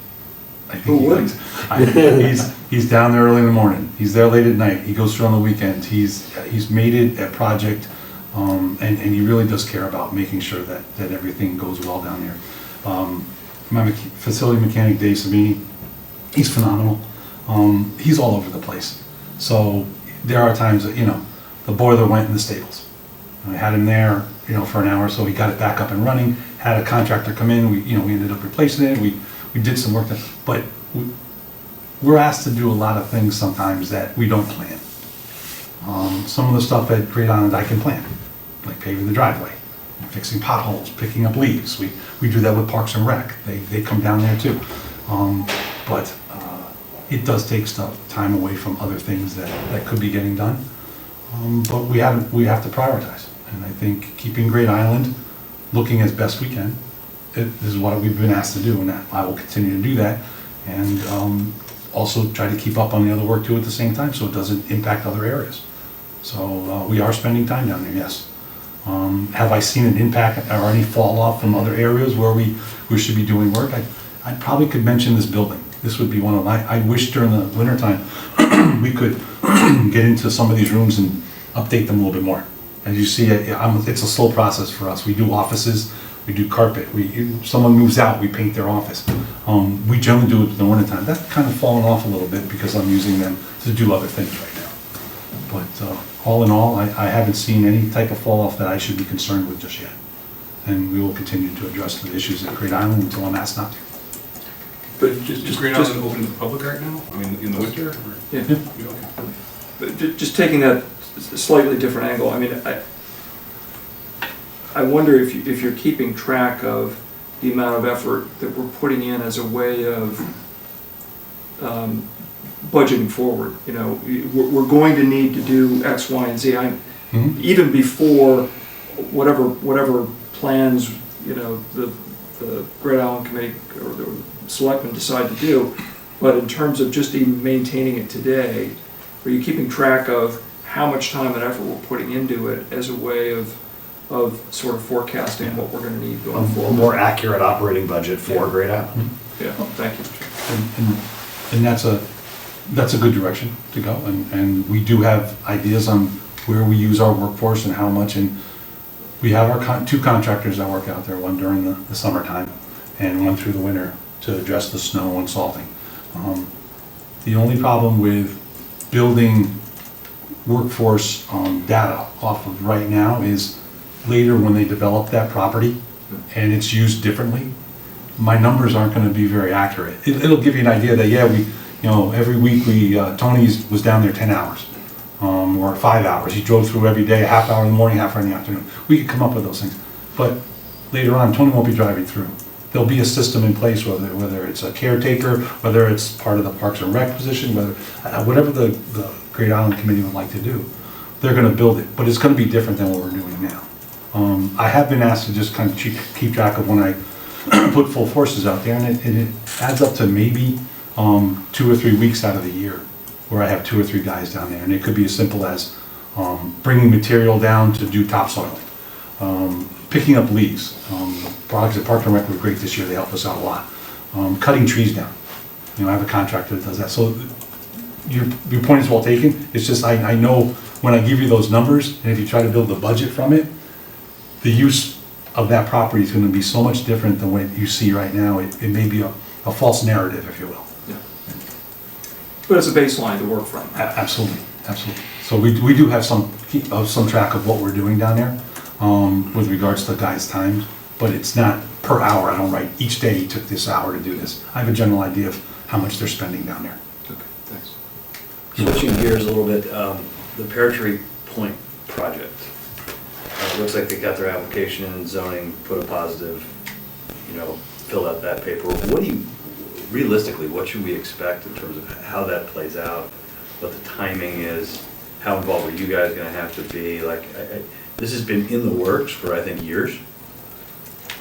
I think he likes it. He's down there early in the morning. He's there late at night. He goes through on the weekends. He's made it a project, and he really does care about making sure that everything goes well down there. My facility mechanic, Dave Sabini, he's phenomenal. He's all over the place. So there are times that, the boiler went in the stables. I had him there, for an hour, so he got it back up and running. Had a contractor come in. We ended up replacing it. We did some work there, but we're asked to do a lot of things sometimes that we don't plan. Some of the stuff at Great Island I can plan, like paving the driveway, fixing potholes, picking up leaves. We do that with Parks and Rec. They come down there too. But it does take time away from other things that could be getting done. But we have to prioritize. And I think keeping Great Island looking as best we can is what we've been asked to do, and I will continue to do that. And also try to keep up on the other work too at the same time so it doesn't impact other areas. So we are spending time down there, yes. Have I seen an impact or any fall off from other areas where we should be doing work? I probably could mention this building. This would be one of I wish during the wintertime we could get into some of these rooms and update them a little bit more. As you see, it's a slow process for us. We do offices, we do carpet. Someone moves out, we paint their office. We generally do it in the wintertime. That's kind of fallen off a little bit because I'm using them to do other things right now. But all in all, I haven't seen any type of fall off that I should be concerned with just yet. And we will continue to address the issues at Great Island until I'm asked not to. But just Great Island open to the public right now? I mean, in the winter? Or? Yeah. Okay. But just taking that slightly different angle, I mean, I wonder if you're keeping track of the amount of effort that we're putting in as a way of budgeting forward. We're going to need to do X, Y, and Z. Even before whatever plans the Great Island Committee or the selectmen decide to do, but in terms of just even maintaining it today, are you keeping track of how much time and effort we're putting into it as a way of sort of forecasting what we're going to need going forward? A more accurate operating budget for Great Island. Yeah, thank you. And that's a good direction to go. And we do have ideas on where we use our workforce and how much. And we have our two contractors that work out there, one during the summertime and one through the winter to address the snow and salting. The only problem with building workforce data off of right now is later when they develop that property and it's used differently, my numbers aren't going to be very accurate. It'll give you an idea that, yeah, every week Tony was down there 10 hours or 5 hours. He drove through every day, a half hour in the morning, half hour in the afternoon. We could come up with those things. But later on, Tony won't be driving through. There'll be a system in place, whether it's a caretaker, whether it's part of the Parks and Rec position, whatever the Great Island Committee would like to do, they're going to build it. But it's going to be different than what we're doing now. I have been asked to just kind of keep track of when I put full forces out there, and it adds up to maybe 2 or 3 weeks out of the year where I have 2 or 3 guys down there. And it could be as simple as bringing material down to do topsoiling, picking up leaves. Products at Park and Rec were great this year. They helped us out a lot. Cutting trees down. I have a contractor that does that. So your point is well taken. It's just I know when I give you those numbers, and if you try to build the budget from it, the use of that property is gonna be so much different than what you see right now. It may be a false narrative, if you will. Yeah. But it's a baseline to work from. Absolutely, absolutely. So we do have some track of what we're doing down there, with regards to guys' times, but it's not per hour. I don't write, each day he took this hour to do this. I have a general idea of how much they're spending down there. Okay, thanks. Switching gears a little bit, the Pear Tree Point project. It looks like they got their application in zoning, put a positive, filled out that paperwork. Realistically, what should we expect in terms of how that plays out, what the timing is, how involved are you guys gonna have to be? This has been in the works for, I think, years.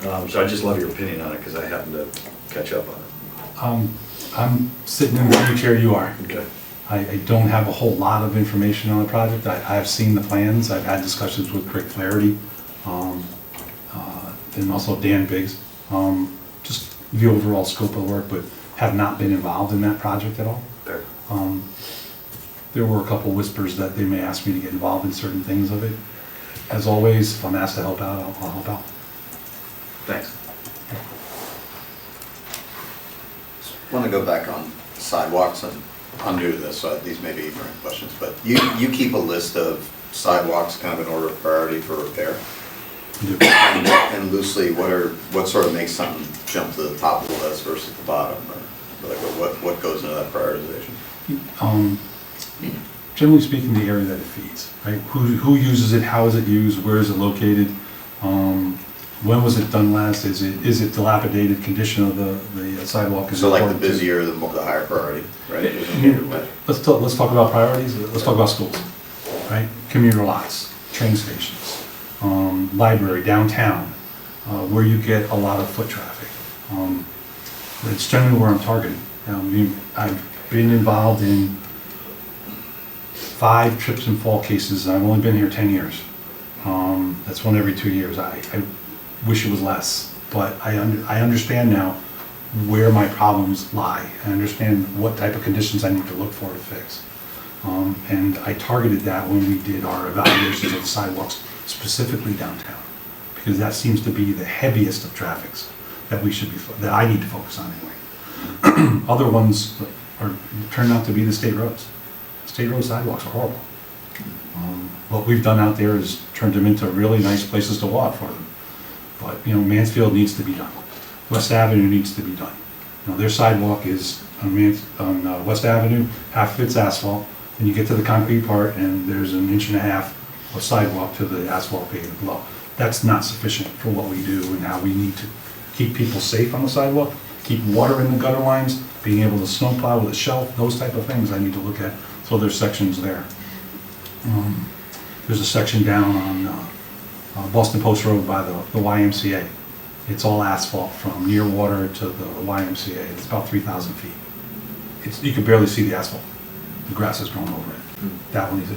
So I just love your opinion on it, because I happen to catch up on it. I'm sitting in the same chair you are. Okay. I don't have a whole lot of information on the project. I've seen the plans, I've had discussions with Craig Flaherty, and also Dan Biggs, just the overall scope of work, but have not been involved in that project at all. Fair. There were a couple whispers that they may ask me to get involved in certain things of it. As always, if I'm asked to help out, I'll help out. Thanks. Want to go back on sidewalks, and I'm new to this, so these may be ignorant questions, but you keep a list of sidewalks kind of in order of priority for repair? And loosely, what sort of makes something jump to the top of the list versus the bottom? Or like what goes into that prioritization? Generally speaking, the area that it feeds, right? Who uses it, how is it used, where is it located? When was it done last? Is it dilapidated condition of the sidewalk? So like the busier, the higher priority, right? Let's talk about priorities. Let's talk about schools, right? Commuter lots, train stations, library, downtown, where you get a lot of foot traffic. It's generally where I'm targeting. I've been involved in 5 trips and fall cases. I've only been here 10 years. That's one every 2 years. I wish it was less, but I understand now where my problems lie. I understand what type of conditions I need to look for to fix. And I targeted that when we did our evaluations of the sidewalks, specifically downtown, because that seems to be the heaviest of traffics that I need to focus on anyway. Other ones turn out to be the state roads. State road sidewalks are horrible. What we've done out there is turned them into really nice places to walk for them. But, Mansfield needs to be done. West Avenue needs to be done. Their sidewalk is on West Avenue, half of it's asphalt, and you get to the concrete part and there's 1.5 inches of sidewalk to the asphalt pavement below. That's not sufficient for what we do and how we need to keep people safe on the sidewalk, keep water in the gutter lines, being able to snowplow with a shelf, those type of things I need to look at. So there's sections there. There's a section down on Boston Post Road by the YMCA. It's all asphalt from Nearwater to the YMCA. It's about 3,000 feet. You can barely see the asphalt. The grass has grown over it. That one, it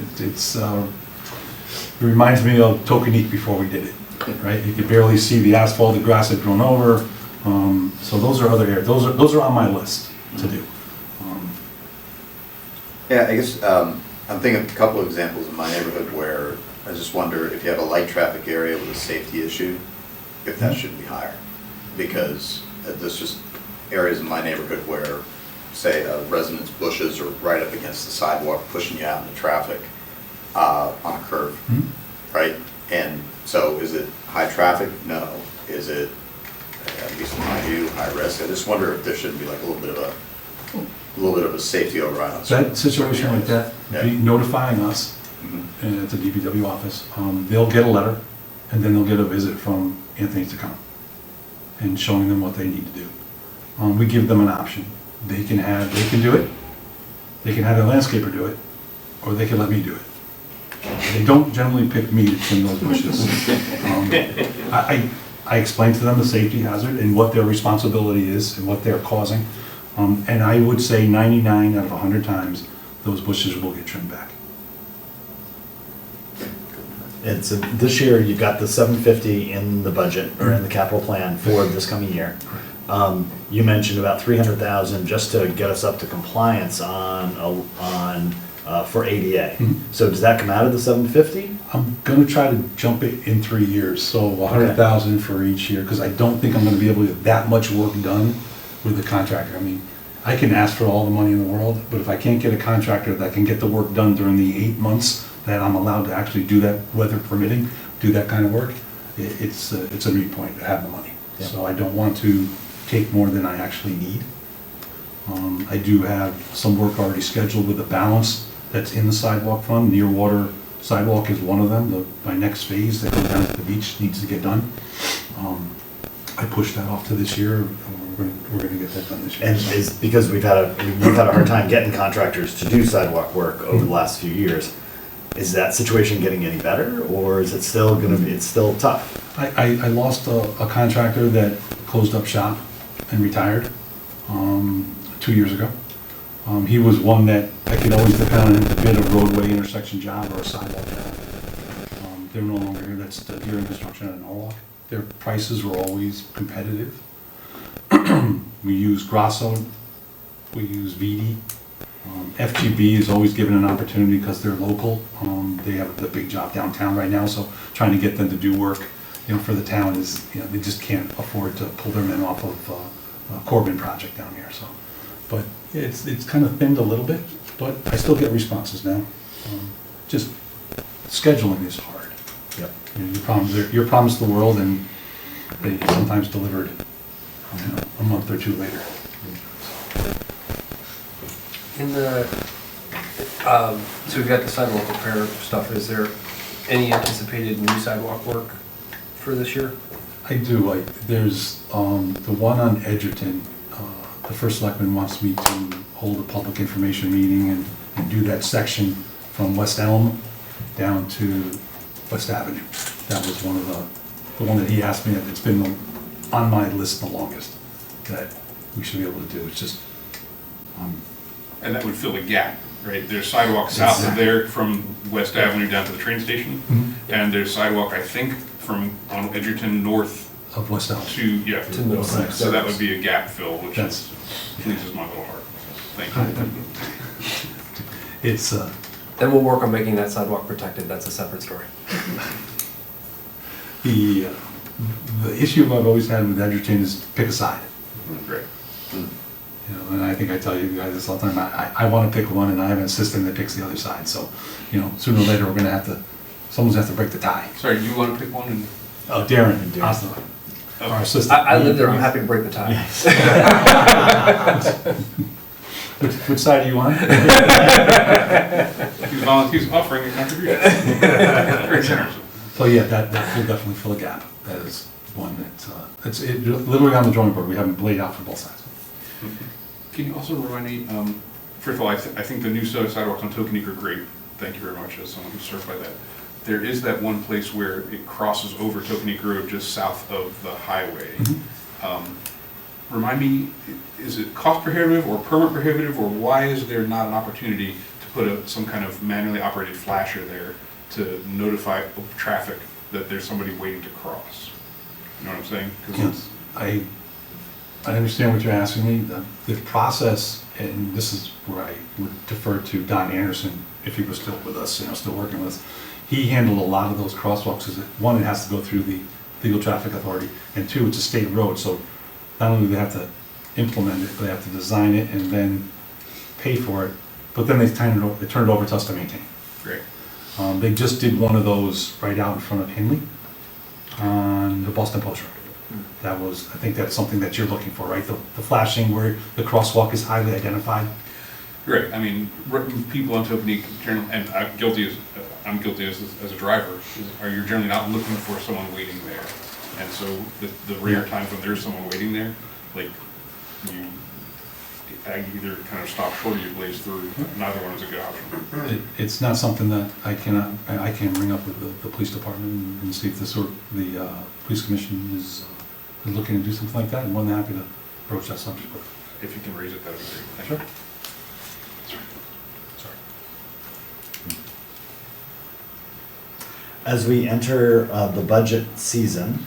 reminds me of Tokeneke before we did it, right? You could barely see the asphalt, the grass had grown over. So those are other areas. Those are on my list to do. Yeah, I guess I'm thinking of a couple of examples in my neighborhood where I just wonder if you have a light traffic area with a safety issue, if that should be higher. Because there's just areas in my neighborhood where, say, a resident's bushes are right up against the sidewalk, pushing you out into traffic on a curve, right? And so is it high traffic? No. Is it, at least in my view, high risk? I just wonder if there shouldn't be like a little bit of a safety override on that situation like that, be notifying us at the DPW office. They'll get a letter, and then they'll get a visit from Anthony to come and showing them what they need to do. We give them an option. They can do it. They can have their landscaper do it, or they can let me do it. They don't generally pick me to trim those bushes. I explain to them the safety hazard and what their responsibility is and what they're causing. And I would say 99 out of 100 times, those bushes will get trimmed back. And so this year, you've got the 750 in the budget, or in the capital plan for this coming year. You mentioned about 300,000 just to get us up to compliance on for ADA. Mhm. So does that come out of the 750? I'm gonna try to jump it in 3 years, so 100,000 for each year, because I don't think I'm gonna be able to get that much work done with the contractor. I mean, I can ask for all the money in the world, but if I can't get a contractor that can get the work done during the 8 months that I'm allowed to actually do that, weather permitting, do that kind of work, it's a moot point to have the money. Yeah. So I don't want to take more than I actually need. I do have some work already scheduled with the balance that's in the sidewalk fund. Nearwater sidewalk is one of them. My next phase that goes down to the beach needs to get done. I pushed that off to this year. We're gonna get that done this year. And is, because we've had a hard time getting contractors to do sidewalk work over the last few years, is that situation getting any better, or is it still gonna be, it's still tough? I lost a contractor that closed up shop and retired 2 years ago. He was one that I could always depend on him to bid a roadway intersection job or a sidewalk job. They're no longer here. That's the Darien Construction and Norwalk. Their prices were always competitive. We use Grasso, we use VD. FGB is always given an opportunity because they're local. They have the big job downtown right now, so trying to get them to do work, for the town is, they just can't afford to pull their men off of Corbin project down here, so. But it's kind of thinned a little bit, but I still get responses now. Just scheduling is hard. Yep. You're promised the world, and they sometimes delivered a month or two later. In the, so we've got the sidewalk repair stuff, is there any anticipated new sidewalk work for this year? I do, there's the one on Edgerton, the first selectman wants me to hold a public information meeting and do that section from West Elm down to West Avenue. That was one of the one that he asked me, it's been on my list the longest, that we should be able to do. It's just, And that would fill a gap, right? There's sidewalk south of there from West Avenue down to the train station. Mhm. And there's sidewalk, I think, on Edgerton north of West Elm. to, yeah. To Middlesex. So that would be a gap fill, which That's- pleases my little heart. Thank you. It's, Then we'll work on making that sidewalk protected, that's a separate story. the issue I've always had with Edgerton is pick a side. Great. And I think I tell you guys this all the time, I want to pick one and I have an assistant that picks the other side, so, sooner or later, we're gonna have to, someone's gonna have to break the tie. Sorry, you want to pick one? And Oh, Darren, awesome. Our assistant. I live there, I'm happy to break the tie. Which side are you on? He's offering a contribution. Very generous. So yeah, that will definitely fill a gap. That is one that, it's literally on the drawing board, we haven't laid out for both sides. Can you also remind me, first of all, I think the new sidewalks on Tokeneke are great. Thank you very much, as someone who's served by that. There is that one place where it crosses over Tokeneke Road just south of the highway. Remind me, is it cost prohibitive or permit prohibitive, or why is there not an opportunity to put some kind of manually operated flasher there to notify traffic that there's somebody waiting to cross? You know what I'm saying? 'Cause Yes, I understand what you're asking me. The process, and this is where I would defer to Don Anderson, if he was still with us, still working with us. He handled a lot of those crosswalks, because one, it has to go through the legal traffic authority, and two, it's a state road, so not only do they have to implement it, but they have to design it and then pay for it, but then they turn it over to us to maintain. Great. They just did one of those right out in front of Henley on the Boston Post Road. That was, I think that's something that you're looking for, right? The flashing where the crosswalk is highly identified. Right, I mean, people on Tokeneke, and I'm guilty as a driver, you're generally not looking for someone waiting there. And so the rare times when there's someone waiting there, like, I either kind of stop short or you blaze through. Neither one is a good option. It's not something that I can ring up with the police department and see if the police commission is looking to do something like that. I'm more than happy to broach that subject with. If you can raise it, that would be great. Thank you. As we enter the budget season,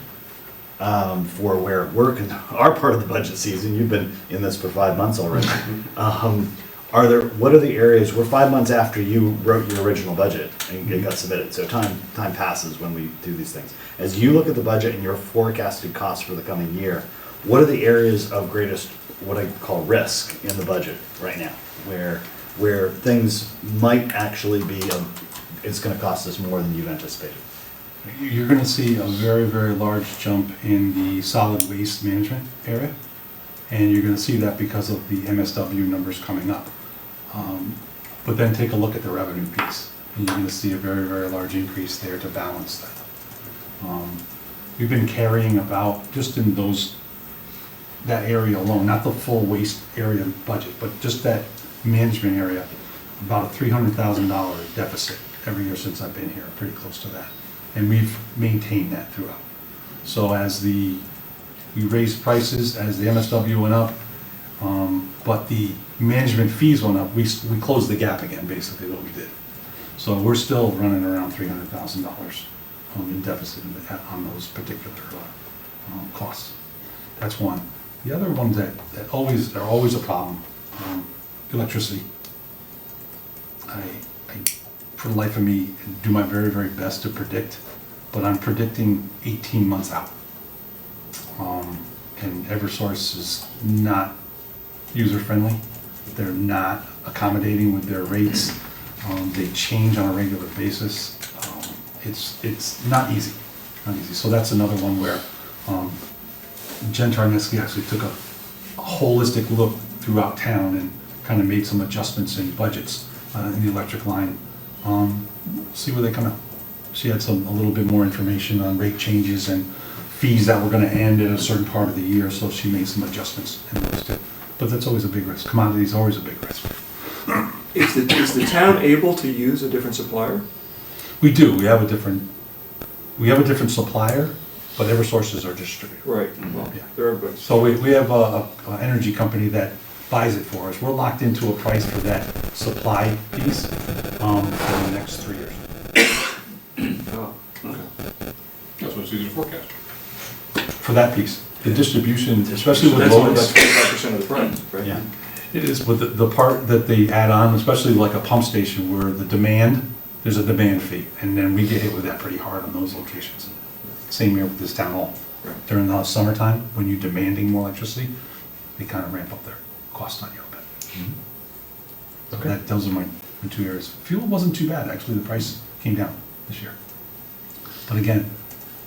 for where we're in our part of the budget season, you've been in this for 5 months already. what are the areas, we're 5 months after you wrote your original budget and it got submitted, so time passes when we do these things. As you look at the budget and your forecasted costs for the coming year, what are the areas of greatest, what I call risk in the budget right now? Where things might actually be, it's gonna cost us more than you've anticipated? You're gonna see a very, very large jump in the solid waste management area. And you're gonna see that because of the MSW numbers coming up. But then take a look at the revenue piece. And you're gonna see a very, very large increase there to balance that. We've been carrying about, just in that area alone, not the full waste area budget, but just that management area, about a $300,000 deficit every year since I've been here, pretty close to that. And we've maintained that throughout. So as we raised prices, as the MSW went up, but the management fees went up, we closed the gap again, basically what we did. So we're still running around $300,000 in deficit on those particular costs. That's one. The other ones that are always a problem, electricity. I, for the life of me, do my very, very best to predict, but I'm predicting 18 months out. And Eversource is not user-friendly. They're not accommodating with their rates. They change on a regular basis. It's not easy, So that's another one where Jen Tarneski actually took a holistic look throughout town and kind of made some adjustments in budgets in the electric line. See where they come out. She had a little bit more information on rate changes and fees that were going to end at a certain part of the year, so she made some adjustments in those too. But that's always a big risk. Commodity is always a big risk. Is the town able to use a different supplier? We do. We have a different supplier, but Eversource is our distributor. Right. Well, Yeah. they're everybody's. So we have an energy company that buys it for us. We're locked into a price for that supply piece for the next 3 years. Oh, okay. That's what it's easy to forecast. For that piece. The distribution, especially with That's only about loads. 25% of the price, right? Yeah. It is, but the part that they add on, especially like a pump station where the demand, there's a demand fee. And then we get hit with that pretty hard on those locations. Same here with this town hall. Right. During the summertime, when you're demanding more electricity, they kind of ramp up their cost on you a bit. Okay. Those are my two areas. Fuel wasn't too bad, actually, the price came down this year. But again,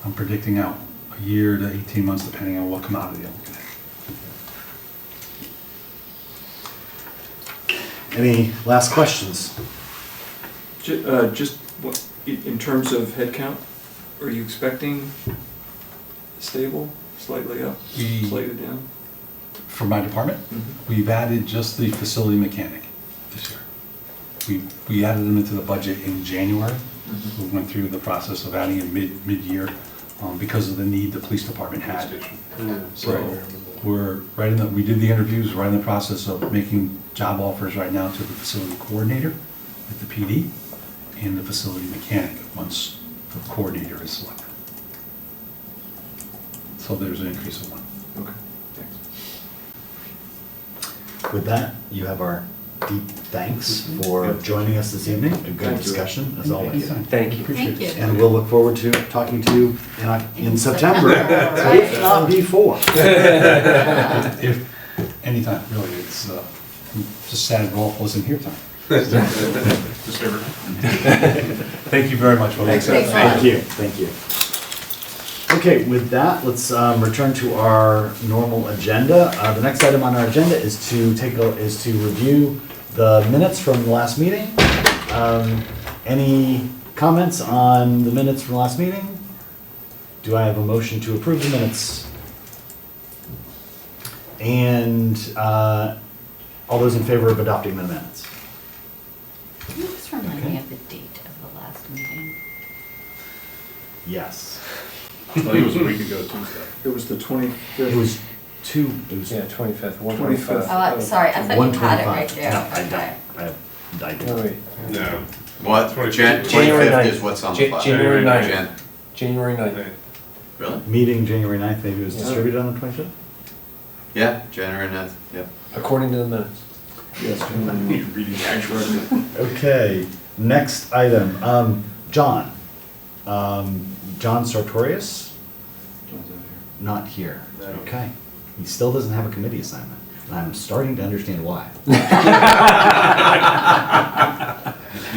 I'm predicting out a year to 18 months, depending on what commodity I'm looking at. Any last questions? Just in terms of headcount, are you expecting stable, slightly up, We- slightly down? For my department, we've added just the facility mechanic this year. We added them into the budget in January. We went through the process of adding it mid-year because of the need the police department had. So we did the interviews, we're in the process of making job offers right now to the facility coordinator at the PD and the facility mechanic once the coordinator is selected. So there's an increase of one. Okay, thanks. With that, you have our deep thanks for joining us this evening. A good Thank you. discussion, as always. Thank you. Appreciate Thank it. you. And we'll look forward to talking to you in September, Right. if not before. If, anytime, really, it's just sad Rolf wasn't here tonight. Just favorite. Thank you very much. Thanks, Thanks. Thank you, thank you. Okay, with that, let's return to our normal agenda. The next item on our agenda is to review the minutes from the last meeting. Any comments on the minutes from last meeting? Do I have a motion to approve the minutes? And all those in favor of adopting the minutes? Can you just remind me of the date of the last meeting? Yes. I think it was a week ago Tuesday. It was the 25th. It was Yeah, 25th, 25th. Oh, sorry, I thought you had it right 125. there. No, I Okay. don't. I have died. No, wait. No. What? January 25th is 9th. what's on the file. January 9th. Jan- January 9th. Really? Meeting January 9th, maybe it was Yeah. distributed on the 25th? Yeah, January 9th, yeah. According to the minutes. Yes, You're reading the actual. Okay, next item, John. John Sartorius, not here. Okay. He still doesn't have a committee assignment, and I'm starting to understand why.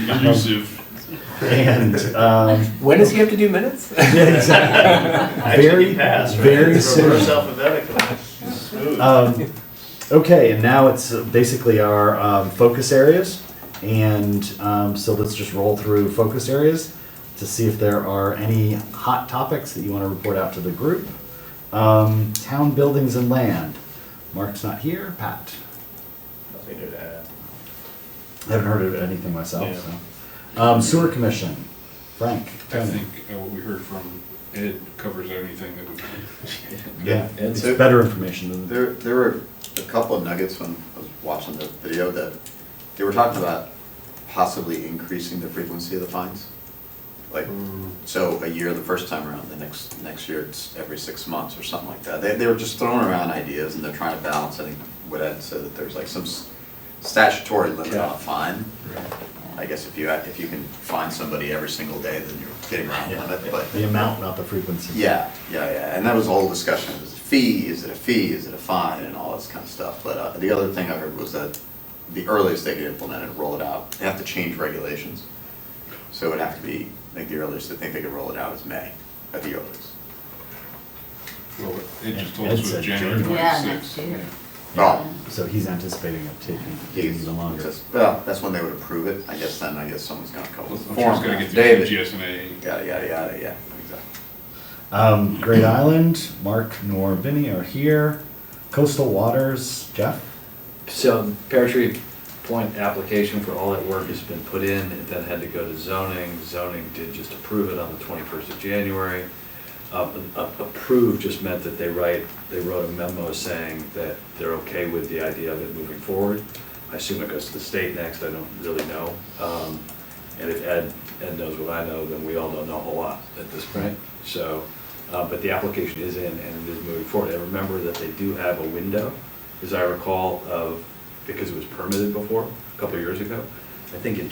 Elusive. And, When does he have to do minutes? yeah, exactly. Very soon. Reverse alphabetical. Smooth. Okay, and now it's basically our focus areas. And so let's just roll through focus areas to see if there are any hot topics that you want to report out to the group. Town buildings and land. Mark's not here. Pat? Nothing to add. I haven't heard of anything myself, Yeah. so. Sewer commission. Frank? I Tony? think what we heard from Ed covers anything that we. Yeah, And it's so- better information than. There were a couple of nuggets when I was watching the video that they were talking about possibly increasing the frequency of the fines. Like, so a year the first time around, the next year it's every 6 months or something like that. They were just throwing around ideas and they're trying to balance. I think what Ed said, that there's like some statutory limit on a fine. I guess if you can fine somebody every single day, then you're getting around the limit, but. The amount, not the frequency. Yeah, and that was the whole discussion, is it a fee, is it a fine, and all this kind of stuff. But the other thing I heard was that the earliest they could implement it, roll it out, they have to change regulations. So it would have to be, like the earliest I think they could roll it out is May, at the earliest. Well, it just told Ed us it said was January January. Yeah, 26th. next year. Oh, So he's anticipating it taking even longer. well, that's when they would approve it, I guess someone's gonna come I'm with sure the form. it's gonna get through David, GSNA. yada, yeah, exactly. Great Island, Mark nor Vinny are here. Coastal Waters, Jeff? So Pear Tree Point application for all that work has been put in, it then had to go to zoning. Zoning did just approve it on the 21st of January. Approved just meant that they wrote a memo saying that they're okay with the idea of it moving forward. I assume it goes to the state next, I don't really know. And if Ed knows what I know, then we all don't know a whole lot at this point. So, but the application is in and it is moving forward. And remember that they do have a window, as I recall, because it was permitted before, a couple of years ago. I think in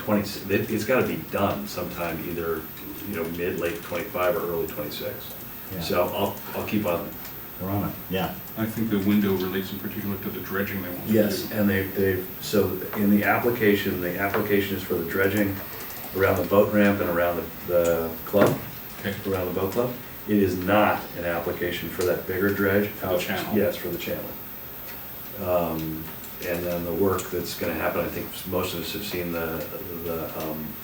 it's gotta be done sometime either, late 25 or early 26. Yeah. So I'll keep on it. We're on it, yeah. I think the window relates in particular to the dredging they want to do. Yes, and so in the application is for the dredging around the boat ramp and around the club, Okay. around the boat club. It is not an application for that bigger dredge. For the channel. Yes, for the channel. And then the work that's gonna happen, I think most of us have seen the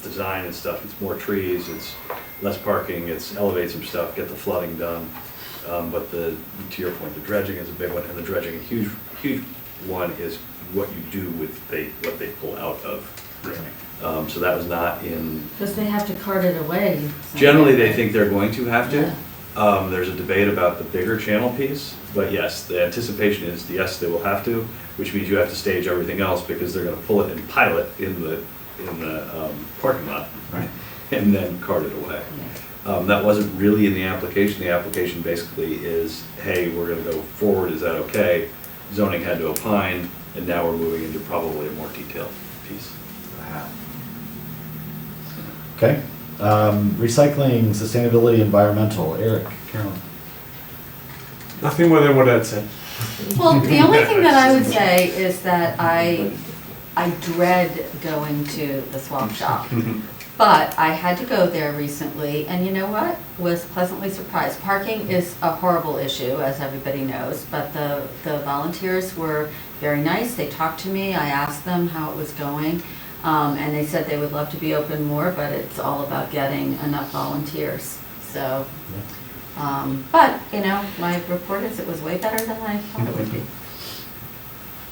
design and stuff. It's more trees, it's less parking, it's elevate some stuff, get the flooding done. But to your point, the dredging is a big one, and the dredging, a huge one is what you do with what they pull out of. Right. So that was not in, Because they have to cart it away. generally, they think they're going to have to. Yeah. There's a debate about the bigger channel piece, but yes, the anticipation is, yes, they will have to, which means you have to stage everything else because they're gonna pull it and pile it in the parking lot, Right. and then cart it away. That wasn't really in the application. The application basically is, hey, we're gonna go forward, is that okay? Zoning had to opine, and now we're moving into probably a more detailed piece. Okay. Recycling, sustainability, environmental. Eric, Carolyn? Nothing more than what Ed said. Well, the only thing that I would say is that I dread going to the swap shop. But I had to go there recently, and you know what? Was pleasantly surprised. Parking is a horrible issue, as everybody knows, but the volunteers were very nice. They talked to me, I asked them how it was going, and they said they would love to be open more, but it's all about getting enough volunteers. So, but, my report is it was way better than I thought it would be.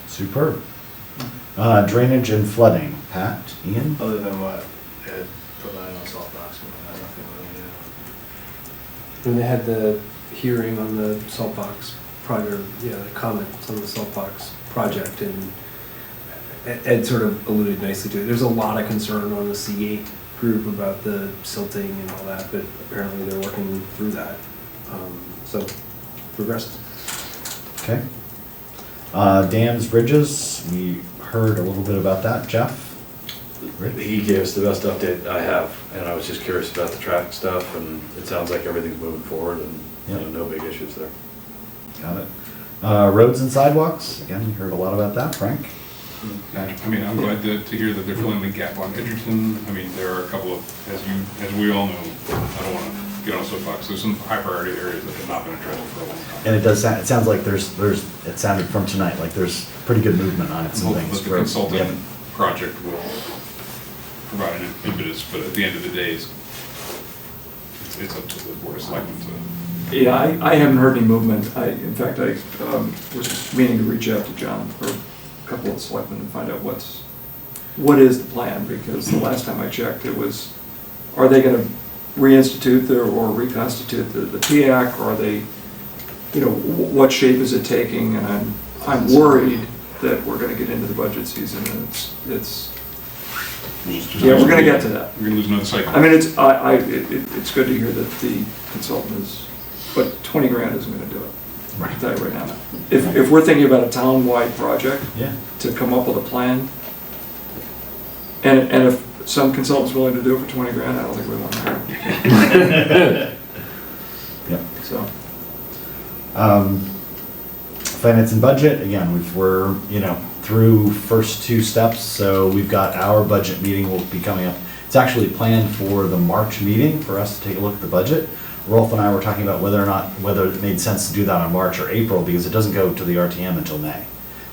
Superb. Drainage and flooding. Pat, Ian? Other than what Ed provided on salt box, I have nothing really new. When they had the hearing on the Saltbox project, the comments on the Saltbox project, and Ed sort of alluded nicely to it. There's a lot of concern on the C8 group about the silting and all that, but apparently they're working through that. So, progress. Okay. Dams, bridges, we heard a little bit about that. Jeff? He gave us the best update I have, and I was just curious about the traffic stuff, and it sounds like everything's moving forward, and no big issues there. Got it. Roads and sidewalks, again, we heard a lot about that. Frank? I mean, I'm glad to hear that they're filling the gap on Edgerton. I mean, there are a couple of, as we all know, I don't want to get on a soapbox, there's some high priority areas that have not been addressed for a long time. And it does sound, it sounds like it sounded from tonight, like there's pretty good movement on it, some Hopefully things. the consultant project will provide an impetus, but at the end of the day, it's up to the Board of Selectmen to. Yeah, I haven't heard any movement. In fact, I was meaning to reach out to John or a couple of selectmen and find out what is the plan, because the last time I checked, it was, are they gonna reinstitute or reconstitute the PIAC, or are they, what shape is it taking? And I'm worried that we're gonna get into the budget season and it's we're gonna get to that. We're gonna lose another cycle. I mean, it's good to hear that the consultant is, but 20 grand isn't gonna do it. I can tell you right now. If we're thinking about a town-wide project to come up with a plan, and if some consultant's willing to do it for 20 grand, I don't think we want to hire him. Yep. So. Finance and budget, again, we're, through first two steps, so we've got our budget meeting will be coming up. It's actually planned for the March meeting for us to take a look at the budget. Rolf and I were talking about whether it made sense to do that on March or April, because it doesn't go to the RTM until May.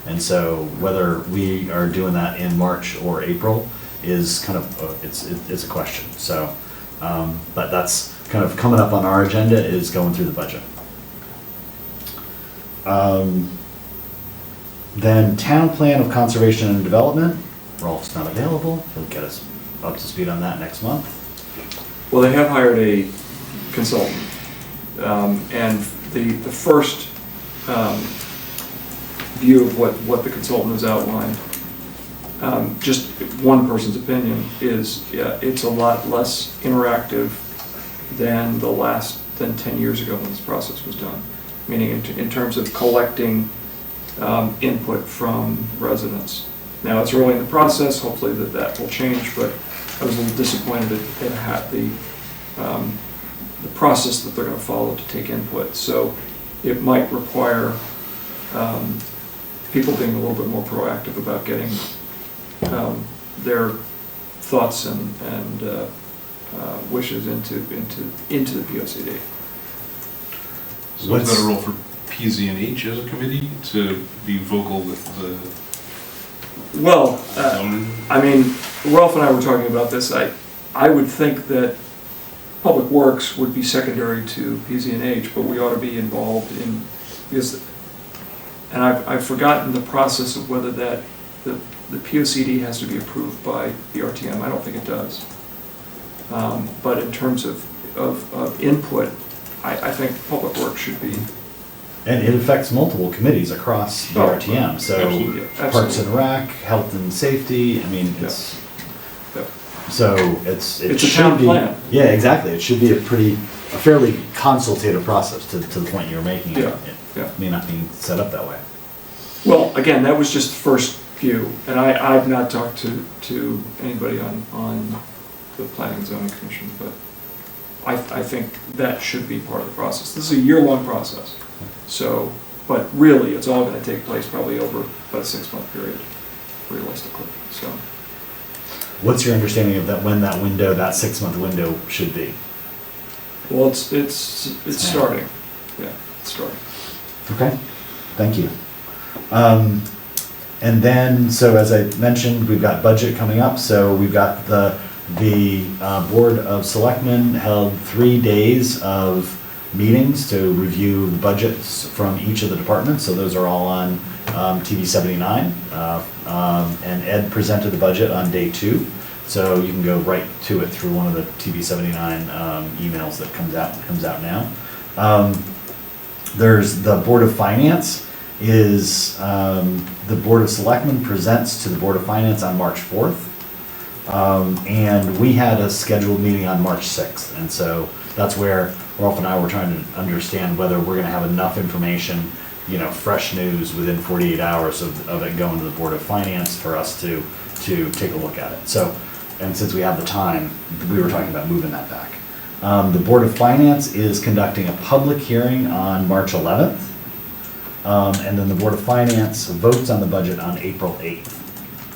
And so whether we are doing that in March or April is kind of, it's a question. So, but that's kind of coming up on our agenda, is going through the budget. Then town plan of conservation and development. Rolf's not available. He'll get us up to speed on that next month. Well, they have hired a consultant, and the first view of what the consultant has outlined, just one person's opinion, is it's a lot less interactive than 10 years ago when this process was done. Meaning in terms of collecting input from residents. Now, it's early in the process, hopefully that will change, but I was a little disappointed at the process that they're going to follow to take input. So it might require people being a little bit more proactive about getting their thoughts and wishes into the POCD. So is that a role for PZ&H as a committee to be vocal with the Well, zoning? I mean, Ralph and I were talking about this. I would think that Public Works would be secondary to PZ&H, but we ought to be involved in, because, and I've forgotten the process of whether the POCD has to be approved by the RTM. I don't think it does. But in terms of input, I think Public Works should be. And it affects multiple committees across the RTM, so absolutely. Parks and Rec, Health and Safety, I mean, it's, so it a should town be. plan. Yeah, exactly, it should be a fairly consultative process to the point you were making. Yeah, It may not be set up that way. Well, again, that was just the first view, and I've not talked to anybody on the Planning and Zoning Commission, but I think that should be part of the process. This is a year-long process. So, but really, it's all going to take place probably over about a 6-month period, realistically. So, What's your understanding of that, when that window, that 6-month window should be? well, it's starting. Yeah, it's starting. Okay, thank you. And then, so as I mentioned, we've got budget coming up, so we've got the Board of Selectmen held 3 days of meetings to review the budgets from each of the departments, so those are all on TV 79. And Ed presented the budget on day 2, so you can go right to it through one of the TV 79 emails that comes out now. There's the Board of Finance is the Board of Selectmen presents to the Board of Finance on March 4th. And we had a scheduled meeting on March 6th, and so that's where Rolf and I were trying to understand whether we're going to have enough information fresh news within 48 hours of it going to the Board of Finance for us to take a look at it. So, and since we have the time, we were talking about moving that back. The Board of Finance is conducting a public hearing on March 11th. And then the Board of Finance votes on the budget on April 8th.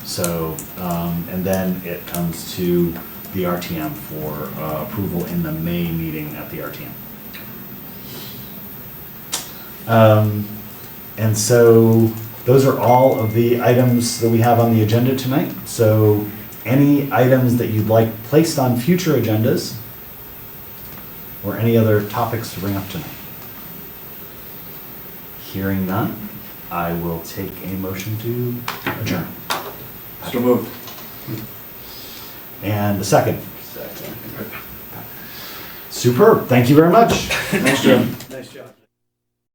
So, and then it comes to the RTM for approval in the May meeting at the RTM. And so those are all of the items that we have on the agenda tonight. So any items that you'd like placed on future agendas or any other topics to bring up tonight? Hearing none, I will take a motion to adjourn. So moved. And a second. Superb. Thank you very much. Thanks, Jim. Nice job.